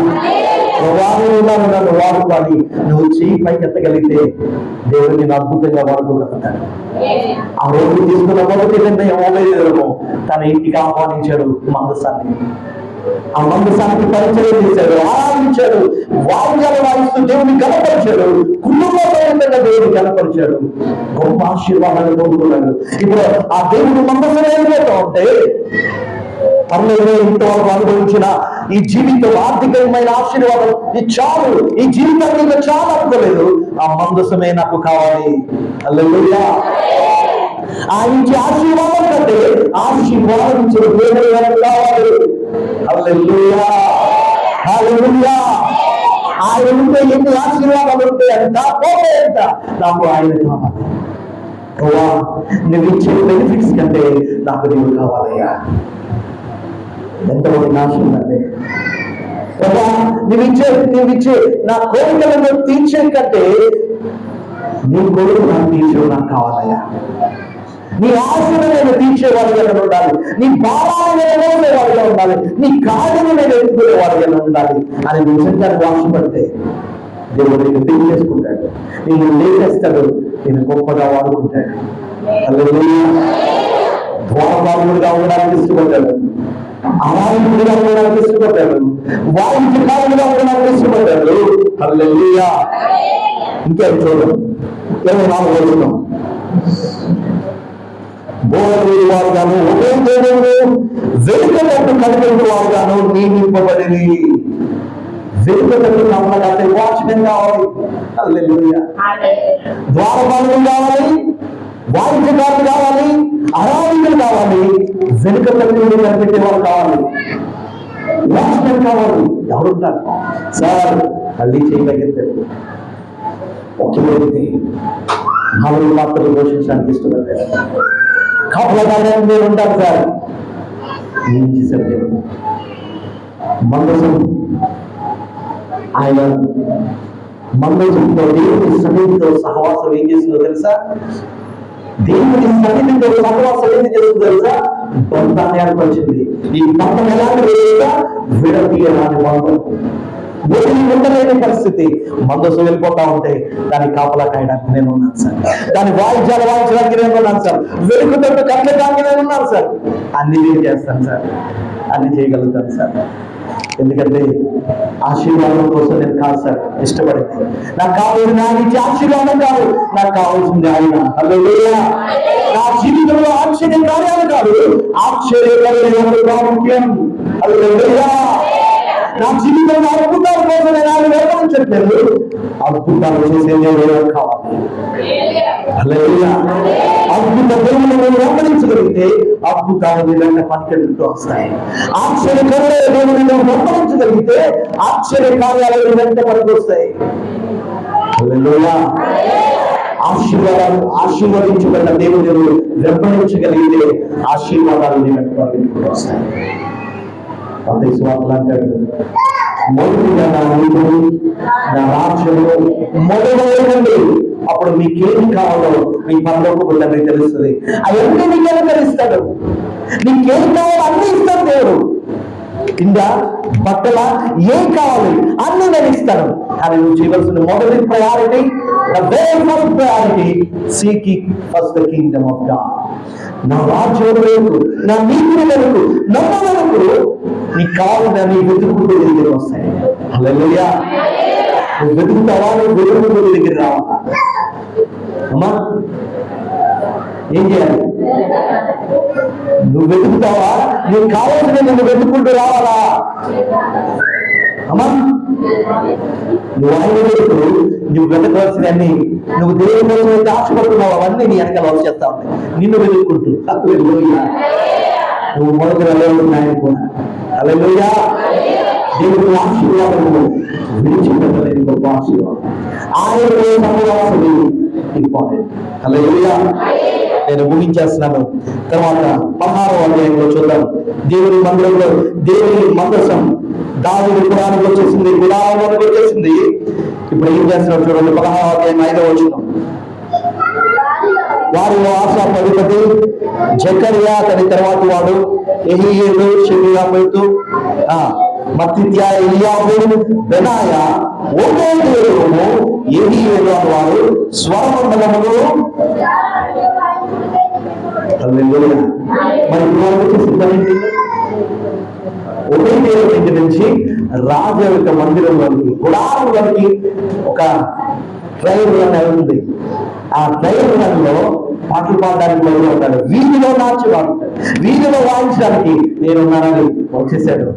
[SPEAKER 1] నన్ను వాడుకోవాలి. నువ్వు చెయ్యి పైకి ఎత్తగలిగితే దేవుడు నేను అద్భుతంగా వాడుకోగలుగుతాడు. ఆ రోజు తీసుకున్న మొదటి నిర్ణయం ఓబేదేమో తన ఇంటికి ఆహ్వానించాడు మందసాన్ని. ఆ మందసానికి పరిచయం చేశాడు, ఆరాధించాడు, వాయిద్యాలు వాయిస్తూ దేవుని గణపరిచాడు, కుటుంబంలో దేవుని గణపరిచాడు. గొప్ప ఆశీర్వాదాన్ని పొందుకున్నాడు. ఇప్పుడు ఆ దేవుడు మందసం ఏం చేస్తూ ఉంటే పర్లేదు, ఇంతవరకు అనుభవించిన ఈ జీవితం ఆర్థికమైన ఆశీర్వాదం ఇది చాలు, ఈ జీవితాన్ని ఇంకా చాలా అనుకోలేదు. ఆ మందసమే నాకు కావాలి. హల్లెలూయా. ఆ ఇంటి ఆశీర్వాదం కంటే ఆశీర్వాదించిన దేవుడు నాకు కావాలి. హల్లెలూయా. హల్లెలూయా. ఆయన ఉంటే ఎన్ని ఆశీర్వాదాలు ఉంటాయి అంత పోతే ఎంత, నాకు ఆయన కావాలి. నువ్వు ఇచ్చే బెనిఫిట్స్ కంటే నాకు నీవు కావాలయ్యా. ఎంతమంది నాశ ఉందండి. నువ్విచ్చే నా కోరికలను తీర్చే కంటే నీ కోరిక నాకు తీర్చే నాకు కావాలయ్యా. నీ ఆశను నేను తీర్చేవాడిగా ఉండాలి, నీ భావాన్ని నేను మోసేవాడిగా ఉండాలి, నీ కార్యను నేను ఎత్తుకునేవాడిగా ఉండాలి అని నిజంగా ఆశపడితే దేవుడు నేను పెళ్లి చేసుకుంటాడు, నేను లేచేస్తాడు, నేను గొప్పగా వాడుకుంటాడు. హల్లెలూయా. ద్వారపాలకుడిగా ఉండడానికి ఇష్టపడ్డాడు, ఆరాధకుడిగా ఉండడానికి ఇష్టపడ్డాడు, వాయిద్యకారుడిగా ఉండడానికి ఇష్టపడ్డాడు. హల్లెలూయా. ఇంకేం చూడండి, 24వ వచనం. బోధకుడి వారుగాను ఒకే దేవుడు వెనుకబట్టు కలిగిన వారుగాను నియమింపబడింది. వెనుకబట్టు నమ్మకంటే వాచ్మెన్ కావాలి. హల్లెలూయా. ద్వారపాలకుడు కావాలి, వాయిద్యకారులు కావాలి, ఆరాధకులు కావాలి, వెనుకబట్టు కనిపెట్టేవారు కావాలి, వాచ్మెన్ కావాలి. ఎవరుంటారు సార్? మళ్ళీ చేయగలిగితే ఒకే వ్యక్తి 4 మాత్రలు పోషించడానికి ఇష్టపడ్డారు. కాపులగానే మీరు ఉంటారు సార్. ఏం చేశారు? మందసం ఆయన మందసంతో దేవుని సన్నిధితో సహవాసం ఏం చేస్తుందో తెలుసా? దేవుని సన్నిధితో సహవాసం ఏం చేస్తుందో తెలుసా? బంధాన్ని ఏర్పరిచింది. ఈ బంధం ఎలాంటి విడతీయరాని బంధం, వదిలి ఉండలేని పరిస్థితి. మందసు వెళ్ళిపోతా ఉంటే దాన్ని కాపలా కాయడానికి నేను ఉన్నాను సార్, దాని వాయిద్యాలు వాయించడానికి నేను ఉన్నాను సార్, వెనుకతట్టు కట్టడానికి నేను ఉన్నాను సార్. అన్ని నేను చేస్తాను సార్, అన్ని చేయగలుగుతాను సార్. ఎందుకంటే ఆశీర్వాదం కోసం నేను కాదు సార్ ఇష్టపడింది. నాకు కావాల్సింది నాకు ఇచ్చే ఆశీర్వాదం కాదు, నాకు కావాల్సింది ఆయన. హల్లెలూయా. నా జీవితంలో ఆశ్చర్య కార్యాలు కాదు, ఆశ్చర్యకరమైన ప్రాముఖ్యం. హల్లెలూయా. నా జీవితంలో అద్భుతాల కోసం నేను ఆయన వెంబడించట్లేదు, అద్భుతాలు చేసే దేవుడు కావాలి. హల్లెలూయా. అద్భుత దేవుని వెంబడించగలిగితే అద్భుతాలు నిజంగా పనికెళ్తూ వస్తాయి. ఆశ్చర్యకరమైన దేవుని వెంబడించగలిగితే ఆశ్చర్య కార్యాలు వెంట పనికి వస్తాయి. హల్లెలూయా. ఆశీర్వదించబడిన దేవుడు వెంబడించగలిగితే ఆశీర్వాదాలు నీ వెంట వస్తాయి. అతని స్వార్థలు అంటాడు, మొదటిగా నా నీకు నా రాజ్యము మొదలైనండి. అప్పుడు మీకేం కావాలో మీ పరలోకపు తండ్రి తెలుస్తుంది. అవన్నీ నీకు అనుకరిస్తాడు. నీకేం కావాలో అన్ని ఇస్తాడు దేవుడు. కింద బట్టల ఏం కావాలి అన్ని నేను ఇస్తాను. కానీ నువ్వు చేయవలసిన మొదటి priority, the very first priority, seeking first the Kingdom of God. నా రాజ్యం వెనుకు, నా నీతిని వెనుకు, నమ్మ వెనుకు నీకు కావాలని నీ వెతుకుంటూ దగ్గర వస్తాయి. హల్లెలూయా. నువ్వు వెతుకుతావా? నువ్వు వెతుకుంటూ దగ్గర రావాలా? అమ్మా ఏం చేయాలి? నువ్వు వెతుకుతావా? నీకు కావాల్సిన నువ్వు వెతుకుంటూ రావాలా? అమ్మా నువ్వు ఆయన వెతుకు. నువ్వు వెతకవలసినవన్నీ, నువ్వు దేవుని కోసం అయితే ఆశపడుతున్నావు, అవన్నీ నీ వెనకాల వచ్చేస్తా ఉంటాయి నిన్ను వెతుక్కుంటూ. హల్లెలూయా. నువ్వు మొదటి వెళ్ళవలసిన ఆయన కూడా. హల్లెలూయా. దేవుని ఆశీర్వాదము విడిచిపెట్టలేని గొప్ప ఆశీర్వాదం. ఆయన సహవాసము ఇంపార్టెంట్. హల్లెలూయా. నేను ముగించేస్తున్నాను. తర్వాత 16వ అధ్యాయంలో చూద్దాం. దేవుని మందిరంలో దేవుని మందసం దావీదు గుడారానికి వచ్చేసింది, గుడారానికి వచ్చేసింది. ఇప్పుడు ఏం చేస్తున్నాడు చూడండి. 16వ అధ్యాయం 5వ వచనం. వారిలో ఆసాపు అధిపతి జకర్యా, అతని తర్వాత వాడు యెహీయేలు, షెమీయామోతు, మత్తిత్యా, ఎలియాబు, బెనాయా, ఓబేదేదోము, యెహీయేలు అనే వారు స్వరమండలములు. మరి ఒబేదేదోము ఇంటి నుంచి రాజు యొక్క మందిరం వరకు, గుడారం వరకు ఒక ట్రైన్ రన్ ఉంది. ఆ ట్రైన్ రన్ లో పాటలు పాడడానికి మొదలు ఉంటాడు. వీధిలో నాచి వాడుతాడు. వీధిలో వాయించడానికి నేనున్నానని వచ్చేసాడు.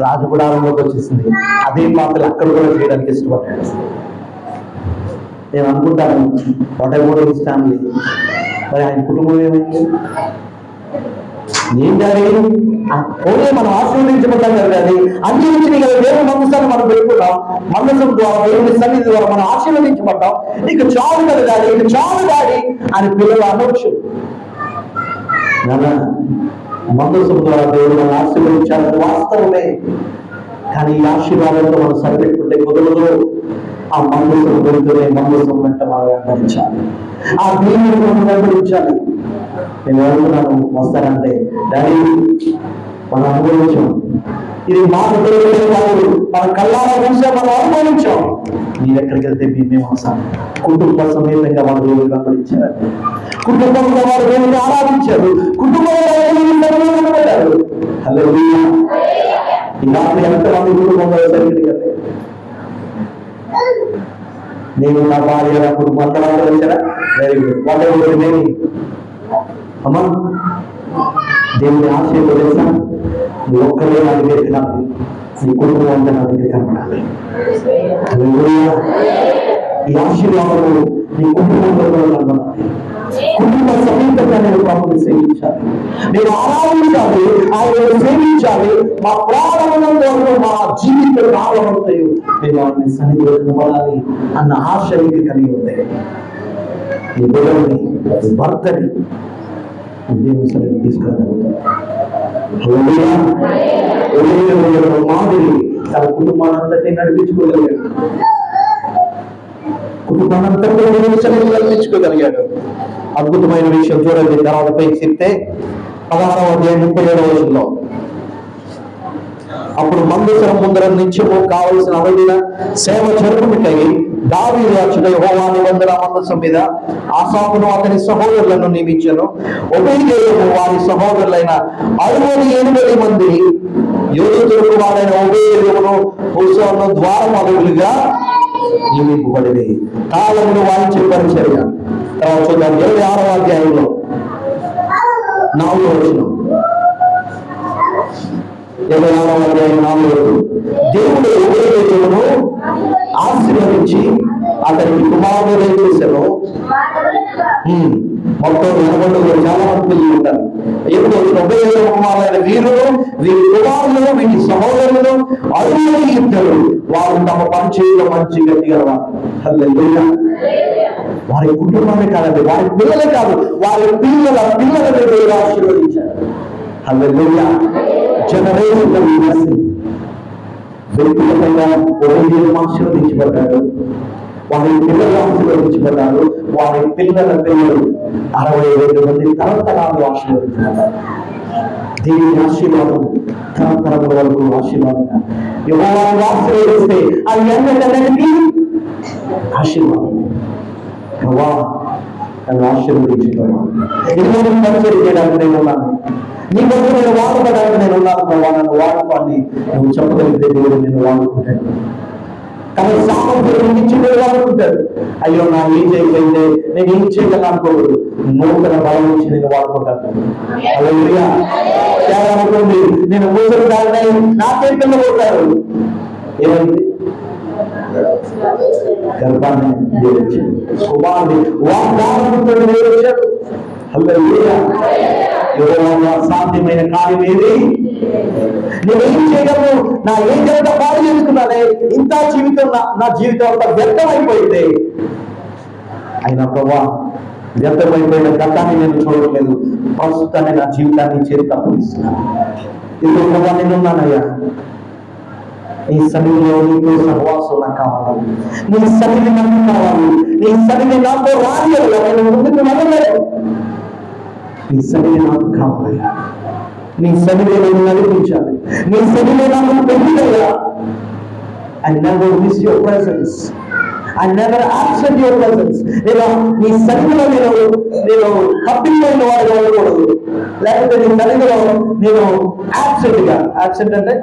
[SPEAKER 1] రాజు గుడారంలోకి వచ్చేసింది. అదే పాటలు అక్కడ కూడా చేయడానికి ఇష్టపడ్డాడు. నేను అనుకుంటాను, వాట్ అబౌట్ హిస్ ఫ్యామిలీ? మరి ఆయన కుటుంబం ఏమైంది? ఏం జరిగి ఓకే మనం ఆశీర్వదించబడ్డాం కదా, అది అందించి కదా దేవుని మందసాన్ని మనం పెట్టుకున్నాం. మందసం ద్వారా దేవుని సన్నిధి ద్వారా మనం ఆశీర్వదించబడ్డాం. నీకు చాలు కదా డాడీ, నీకు చాలు డాడీ అని పిల్లలు అనవచ్చు. మందసం ద్వారా దేవుడు మనం ఆశీర్వదించాలని వాస్తవమే. కానీ ఈ ఆశీర్వాదంతో మనం సరిపెట్టుకుంటే కుదరదు. ఆ మందసం దొరుకుతుంది. మందసం వెంట మనం వెంబడించాలి. ఆ దేవుని మనం వెంబడించాలి. నేను అనుకున్నాను వస్తానంటే, డాడీ మనం అనుభవించాం, ఇది మాకు తెలియదు కాదు, మన కళ్ళారా చూసా మనం అనుభవించాం. మీరు ఎక్కడికి వెళ్తే మేమే వస్తాం. కుటుంబ సమేతంగా మన దేవుని వెంబడించారు. కుటుంబంలో వారు దేవుని ఆరాధించారు. కుటుంబంలో పెట్టారు. హల్లెలూయా. ఈ రాత్రి ఎంతమంది కుటుంబంలో సరిగ్గా నేను నా భార్య నా కుటుంబం అంతా వచ్చారా? Very good. వాళ్ళు నేను అమ్మా దేవుని ఆశీర్వదించా. నువ్వు ఒక్కడే నా దగ్గరికి నాకు, నీ కుటుంబం అంతా నా దగ్గర కనపడాలి. ఈ ఆశీర్వాదము నీ కుటుంబంలో కనపడాలి. కుటుంబ సమేతంగా నేను ప్రభుని సేవించాలి, నేను ఆరాధించాలి, ఆయన సేవించాలి. మా ప్రాణమునందు మా జీవిత కాలమంతయు నేను వారిని సన్నిధిలో కనపడాలి అన్న ఆశ నీకు కలిగి ఉంది. నీ బిడ్డని, భర్తని దేవుని సన్నిధికి తీసుకురాగలుగుతాం. మాదిరి తన కుటుంబాన్ని అంతటి నడిపించుకోగలిగాడు. కుటుంబాన్ని అంతటి నడిపించుకోగలిగాడు. అద్భుతమైన విషయం చూడండి. తర్వాత పైకి చెప్తే 16వ అధ్యాయం 37వ వచనంలో, అప్పుడు మందసం ముందర నిత్యము కావలసిన అవధిన సేవ జరుపుటకై దావీదు అర్చుడు యెహోవా నిబంధన మందసం మీద ఆసాపును అతని సహోదరులను నియమించెను. ఒబేదేదోము వారి సహోదరులైన 68 మంది యోధులకు వారైన ఒబేదేదోమును హూషాను ద్వారపాలకులుగా నియమింపబడింది. తాళములు వాయించే పరిచర్య. తర్వాత చూద్దాం 26వ అధ్యాయంలో 4వ వచనం. 26వ అధ్యాయం 4వ వచనం. దేవుడు ఒబేదేదోమును ఆశీర్వదించి అతనికి కుమారుడు చేశాను. మొత్తం 80 చాలా మంది పిల్లలు ఉంటారు. ఎప్పుడు వచ్చిన ఒబేదేదోము కుమారులైన వీరులు, వీరి కుమారులు, వీటి సహోదరులు 62 వారు తమ పరిచయంలో మంచి గట్టిగా. హల్లెలూయా. వారి కుటుంబాన్ని కాదండి, వారి పిల్లలే కాదు, వారి పిల్లల పిల్లలని దేవుడు ఆశీర్వదించారు. హల్లెలూయా. Generational blessing. వ్యక్తిగతంగా ఒబేదియం ఆశీర్వదించబడ్డాడు, వారి పిల్లలు ఆశీర్వదించబడ్డారు, వారి పిల్లల పిల్లలు 67 మంది తరతరాలు ఆశీర్వదించబడ్డారు. దేవుని ఆశీర్వాదం తరతరముల వరకు ఆశీర్వాదంగా యెహోవాను ఆశీర్వదిస్తే అది ఎన్నటికీ ఆశీర్వాదం. ప్రభా నన్ను ఆశీర్వదించుకోవా, ఎన్నో పరిచయం చేయడానికి నేను ఉన్నాను, నీ కొరకు నేను వాడుకోవడానికి నేను ఉన్నాను ప్రభా, నన్ను వాడుకోండి నువ్వు చెప్పగలిగితే దేవుడు నేను వాడుకుంటాను. కానీ సామర్థ్యం ఇచ్చి నేను వాడుకుంటాడు. అయ్యో నా ఏం చేయగలిగితే నేను ఏం చేయగలను అనుకోకూడదు, నూతన బలం ఇచ్చి నేను వాడుకుంటాను. హల్లెలూయా. అనుకోండి నేను ఊసలు దాన్ని నాకేం పిల్ల కొడతారు, ఏమైంది గర్భాన్ని దేవుడు కుమారుడు వాగ్దానంతో దేవుడు. హల్లెలూయా. సాధ్యమైన కార్యం ఏది? నేనేం చేయగలను, నా ఏం జరుగుతా బాగా చేసుకున్నానే, ఇంత జీవితం నా జీవితం అంతా వ్యర్థమైపోయింది. అయినా ప్రభా వ్యర్థమైపోయిన గతాన్ని నేను చూడట్లేదు, ప్రస్తుతాన్ని నా జీవితాన్ని చేతి తప్పనిస్తున్నాను. ఇప్పుడు ప్రభా నేనున్నానయ్యా, నీ సన్నిధిలో నీతో సహవాసం నాకు కావాలి, నీ సన్నిధి నాకు కావాలి, నీ సన్నిధి నాతో రాలి నేను ముందుకు వెళ్ళలేదు. నీ సన్నిధి నాకు కావాలయ్యా, నీ సన్నిధి నేను నడిపించాలి, నీ సన్నిధి నాకు పెళ్ళయ్యా. I never miss your presence, I never absent your presence. నేను నీ సన్నిధిలో నేను కప్పిపోయిన వాడిగా ఉండకూడదు, లేకపోతే నీ సన్నిధిలో నేను absent అంటే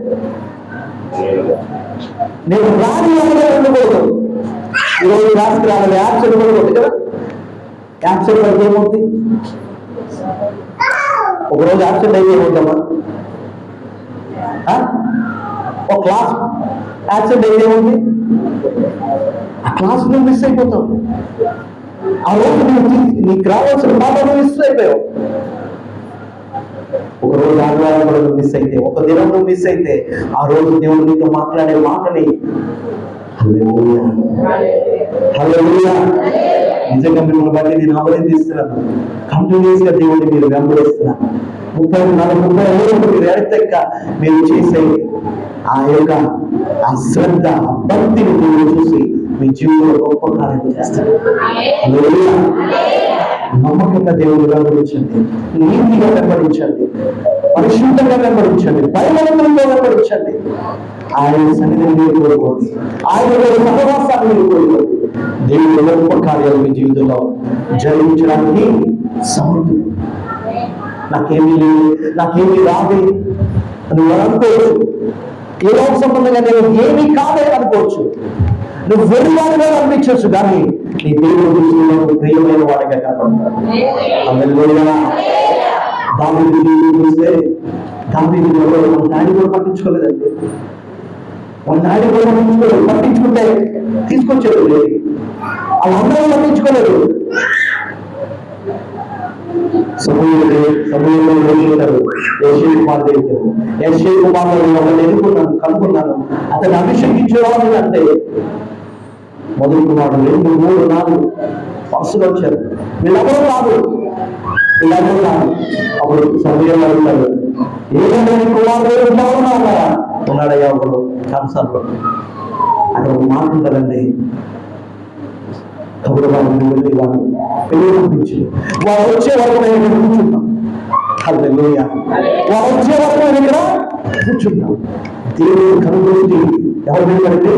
[SPEAKER 1] నేను రాని ఉండకూడదు. ఈరోజు క్లాస్కి రావాలి, యాబ్సెంట్ ఉండకూడదు కదా. యాబ్సెంట్ అయితే ఏమవుతుంది? ఒకరోజు యాబ్సెంట్ అయితే ఏమవుతామా? ఒక క్లాస్ యాబ్సెంట్ అయితే ఏమవుతుంది? ఆ క్లాస్ నువ్వు మిస్ అయిపోతావు. ఆ రోజు నీకు రావాల్సిన మాట నువ్వు మిస్ అయిపోయావు. ఒక రోజు ఆదివారం కూడా నువ్వు మిస్ అయితే, ఒక దినం నువ్వు మిస్ అయితే, ఆ రోజు దేవుడు నీతో మాట్లాడే మాటని హల్లెలూయా హల్లెలూయా. నిజంగా మిమ్మల్ని బట్టి నేను అభినందిస్తున్నాను. కంటిన్యూస్ గా దేవుడిని మీరు వెంబడిస్తున్నారు. 34-35 మీరు ఎడతెక్క మీరు చేసే ఆ యొక్క ఆ శ్రద్ధ, ఆ భక్తిని మీరు చూసి మీ జీవితంలో గొప్ప కార్యం చేస్తారు. హల్లెలూయా. నమ్మకంగా దేవుడు వెంబడించండి, నీతిగా వెంబడించండి, పరిశుద్ధంగా వెంబడించండి, భయభక్తులతో వెంబడించండి. ఆయన సన్నిధిని మీరు కోరుకోండి, ఆయన సహవాసాన్ని మీరు కోరుకోండి. దేవుడు గొప్ప కార్యాలు మీ జీవితంలో జరిగించడానికి సమర్థుడు. నాకేమీ లేదు, నాకేమీ రాదు నువ్వు అనుకోవచ్చు, ఏ లోక సంబంధంగా నేను ఏమీ కాదే అనుకోవచ్చు, నువ్వు వెలువాడిగా అనిపించవచ్చు, కానీ నీ దేవుడు దృష్టిలో ప్రియమైన వాడిగా కనపడతాడు. హల్లెలూయా. దావీదు చూస్తే దావీదు మన డాడీ కూడా పట్టించుకోలేదండి, మన డాడీ కూడా పట్టించుకోలేదు. పట్టించుకుంటే తీసుకొచ్చాడు, వాళ్ళందరూ పట్టించుకోలేదు. కనుక్కున్నాను, అతను అభిషేకించేవాడు అంటే మొదటి కుమారుడు 2, 3, 4 వరుసలు వచ్చారు. వీళ్ళెవరూ కాదు. అప్పుడు సమయంలో ఉంటాడు, ఏదైనా కుమారుడు ఉన్నాడా? ఉన్నాడయ్యా ఒకడు కాన్సర్లో. అక్కడ ఒక మాట ఉంటుందండి, కబురు వాళ్ళు వెళ్ళి వాళ్ళు పెళ్లి పంపించి వాళ్ళు వచ్చే వరకు నేను ఇక్కడ కూర్చున్నాం. హల్లెలూయా. వాళ్ళు వచ్చే వరకు నేను ఇక్కడ కూర్చున్నాం. దేవుడు కనుగొట్టి ఎవరి మీద పడింది?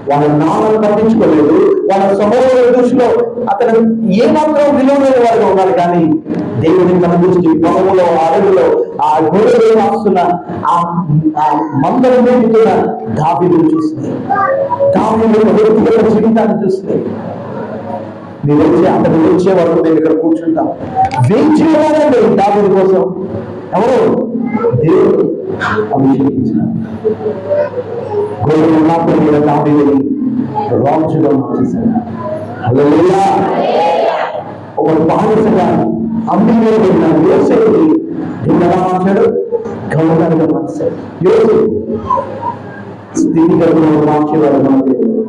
[SPEAKER 1] వాళ్ళ నాన్నను పట్టించుకోలేదు, వాళ్ళ సహోదరుల దృష్టిలో అతను ఏమాత్రం విలువైన వాడుగా ఉన్నాడు. కానీ దేవుని తన దృష్టి పొలంలో, అడవిలో ఆ గొర్రెలు రాస్తున్న ఆ మందలు మేపుతున్న దావీదును చూస్తుంది, దావీదు వ్యక్తిగత జీవితాన్ని చూస్తుంది. మీరు వచ్చి అతను వచ్చే వరకు నేను ఇక్కడ కూర్చుంటాం. వేయించేవాడండి దావీదు కోసం. ఎవరు? దేవుడు అభిషేకించిన గొర్రెల మాత్రం మీద దావీదుని రాజుగా మార్చేశాడు. హల్లెలూయా. ఒక బానిసగా అమ్మి మీద పెట్టిన యోసేపుని ఎలా మార్చాడు? గౌరవంగా మార్చాడు. యోసేపు స్థితిగతులను మార్చేవాడు మన దేవుడు.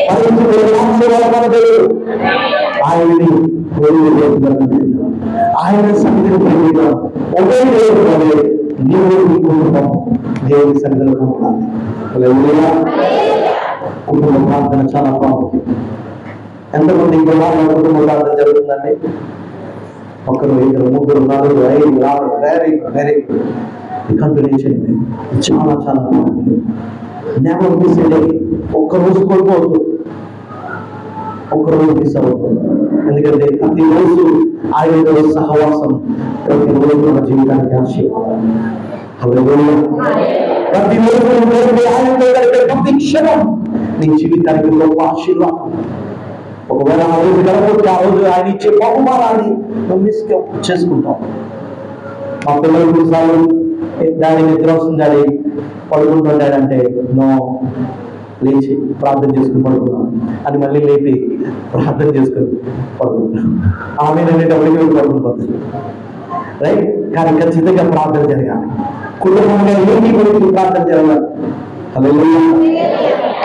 [SPEAKER 1] పరిశుద్ధుడైన ఆశీర్వాదమైన దేవుడు. ఆయన్ని ఆయన సన్నిధిని పొందుతాం. ఒకే దేవుడు వలె నీవు నీ కుటుంబం దేవుని సన్నిధిలో ఉండాలి. హల్లెలూయా. కుటుంబ ప్రార్థన చాలా ప్రాముఖ్యం. ఎంతమంది కుటుంబ ప్రార్థన జరుగుతుందండి? ఒకరు, ఇద్దరు, ముగ్గురు, నలుగురు, 5, 6, వెరీ వెరీ కంటిన్యూ చేయండి. చాలా చాలా ప్రాముఖ్యం. Never miss a day. ఒక్కరోజు కోల్పోవద్దు, ఒక్కరోజు మిస్ అవ్వకూడదు. ఎందుకంటే ప్రతిరోజు ఆయన సహవాసం ప్రతిరోజు మన జీవితానికి ఆశీర్వాదం. హల్లెలూయా. ప్రతిరోజు ఆయనతో గడిపే ప్రతి క్షణం నీ జీవితానికి గొప్ప ఆశీర్వాదం. ఒకవేళ ఆ రోజు గడపడితే ఆ రోజు ఆయన ఇచ్చే బహుమానాన్ని నువ్వు మిస్ చేసుకుంటావు. మా పిల్లలు కొన్నిసార్లు డాడీ నిద్ర వస్తుంది, డాడీ పడుకుంటుంటాడంటే నో, లేచి ప్రార్థన చేసుకుని పడుకున్నాం అని మళ్ళీ లేపి ప్రార్థన చేసుకుని పడుకుంటున్నాం. ఆమె అనేటప్పటికీ పడుకుంటుంది, రైట్? కానీ ఖచ్చితంగా ప్రార్థన జరగాలి. కుటుంబంగా ఏంటి గురించి ప్రార్థన జరగాలి. హల్లెలూయా.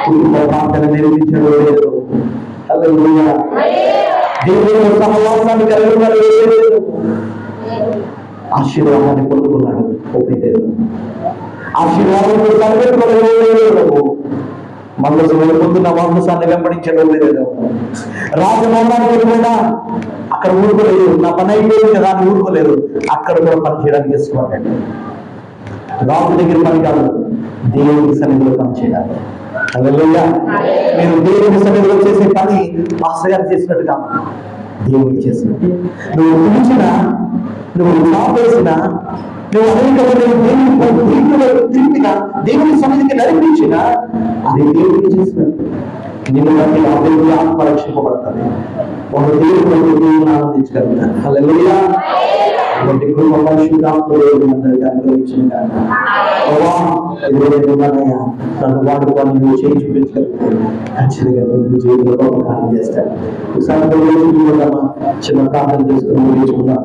[SPEAKER 1] కుటుంబ ప్రార్థన నిర్మించడం లేదు. హల్లెలూయా. దేవుని సహవాసాన్ని కలిగిన ఆశీర్వాదాన్ని పొందుకున్నాడు. ఆశీర్వాదాన్ని కలగట్టుకోలేదు. మందసు వెళ్ళిపోతున్న మందసాన్ని వెంబడించడం లేదు. రాజభవనానికి వెళ్ళిపోయినా అక్కడ ఊరుకోలేదు. నా పని అయిపోయింది కదా అని ఊరుకోలేదు. అక్కడ కూడా పని చేయడానికి ఇష్టపడ్డాడు. రాజు దగ్గర పని కాదు, దేవుని సన్నిధిలో పని చేయాలి. హల్లెలూయా. మీరు దేవుని సన్నిధిలో చేసే పని మాస్టర్ గారు చేసినట్టు కాదు, దేవునికి చేసినట్టు. నువ్వు పిలిచినా, నువ్వు చాపేసినా, నువ్వు అనేక తిరిగినా, దేవుని సన్నిధికి నడిపించిన అది దేవునికి చేసినట్టు. నిన్ను బట్టి ఆ దేవుడు ఆత్మరక్షింపబడతాడు. ఒక దేవుని ఆనందించగలుగుతాడు. హల్లెలూయా. ఇటువంటి కుటుంబ పరిశుద్ధాత్మలు అందరికీ అనుగ్రహించిన నన్ను వాడుకొని నువ్వు చేయి చూపించగలుగుతాడు. ఖచ్చితంగా నువ్వు జీవితంలో గొప్ప కార్యం చేస్తాడు. ఒకసారి చిన్న ప్రార్థన చేసుకుని నేర్చుకున్నా.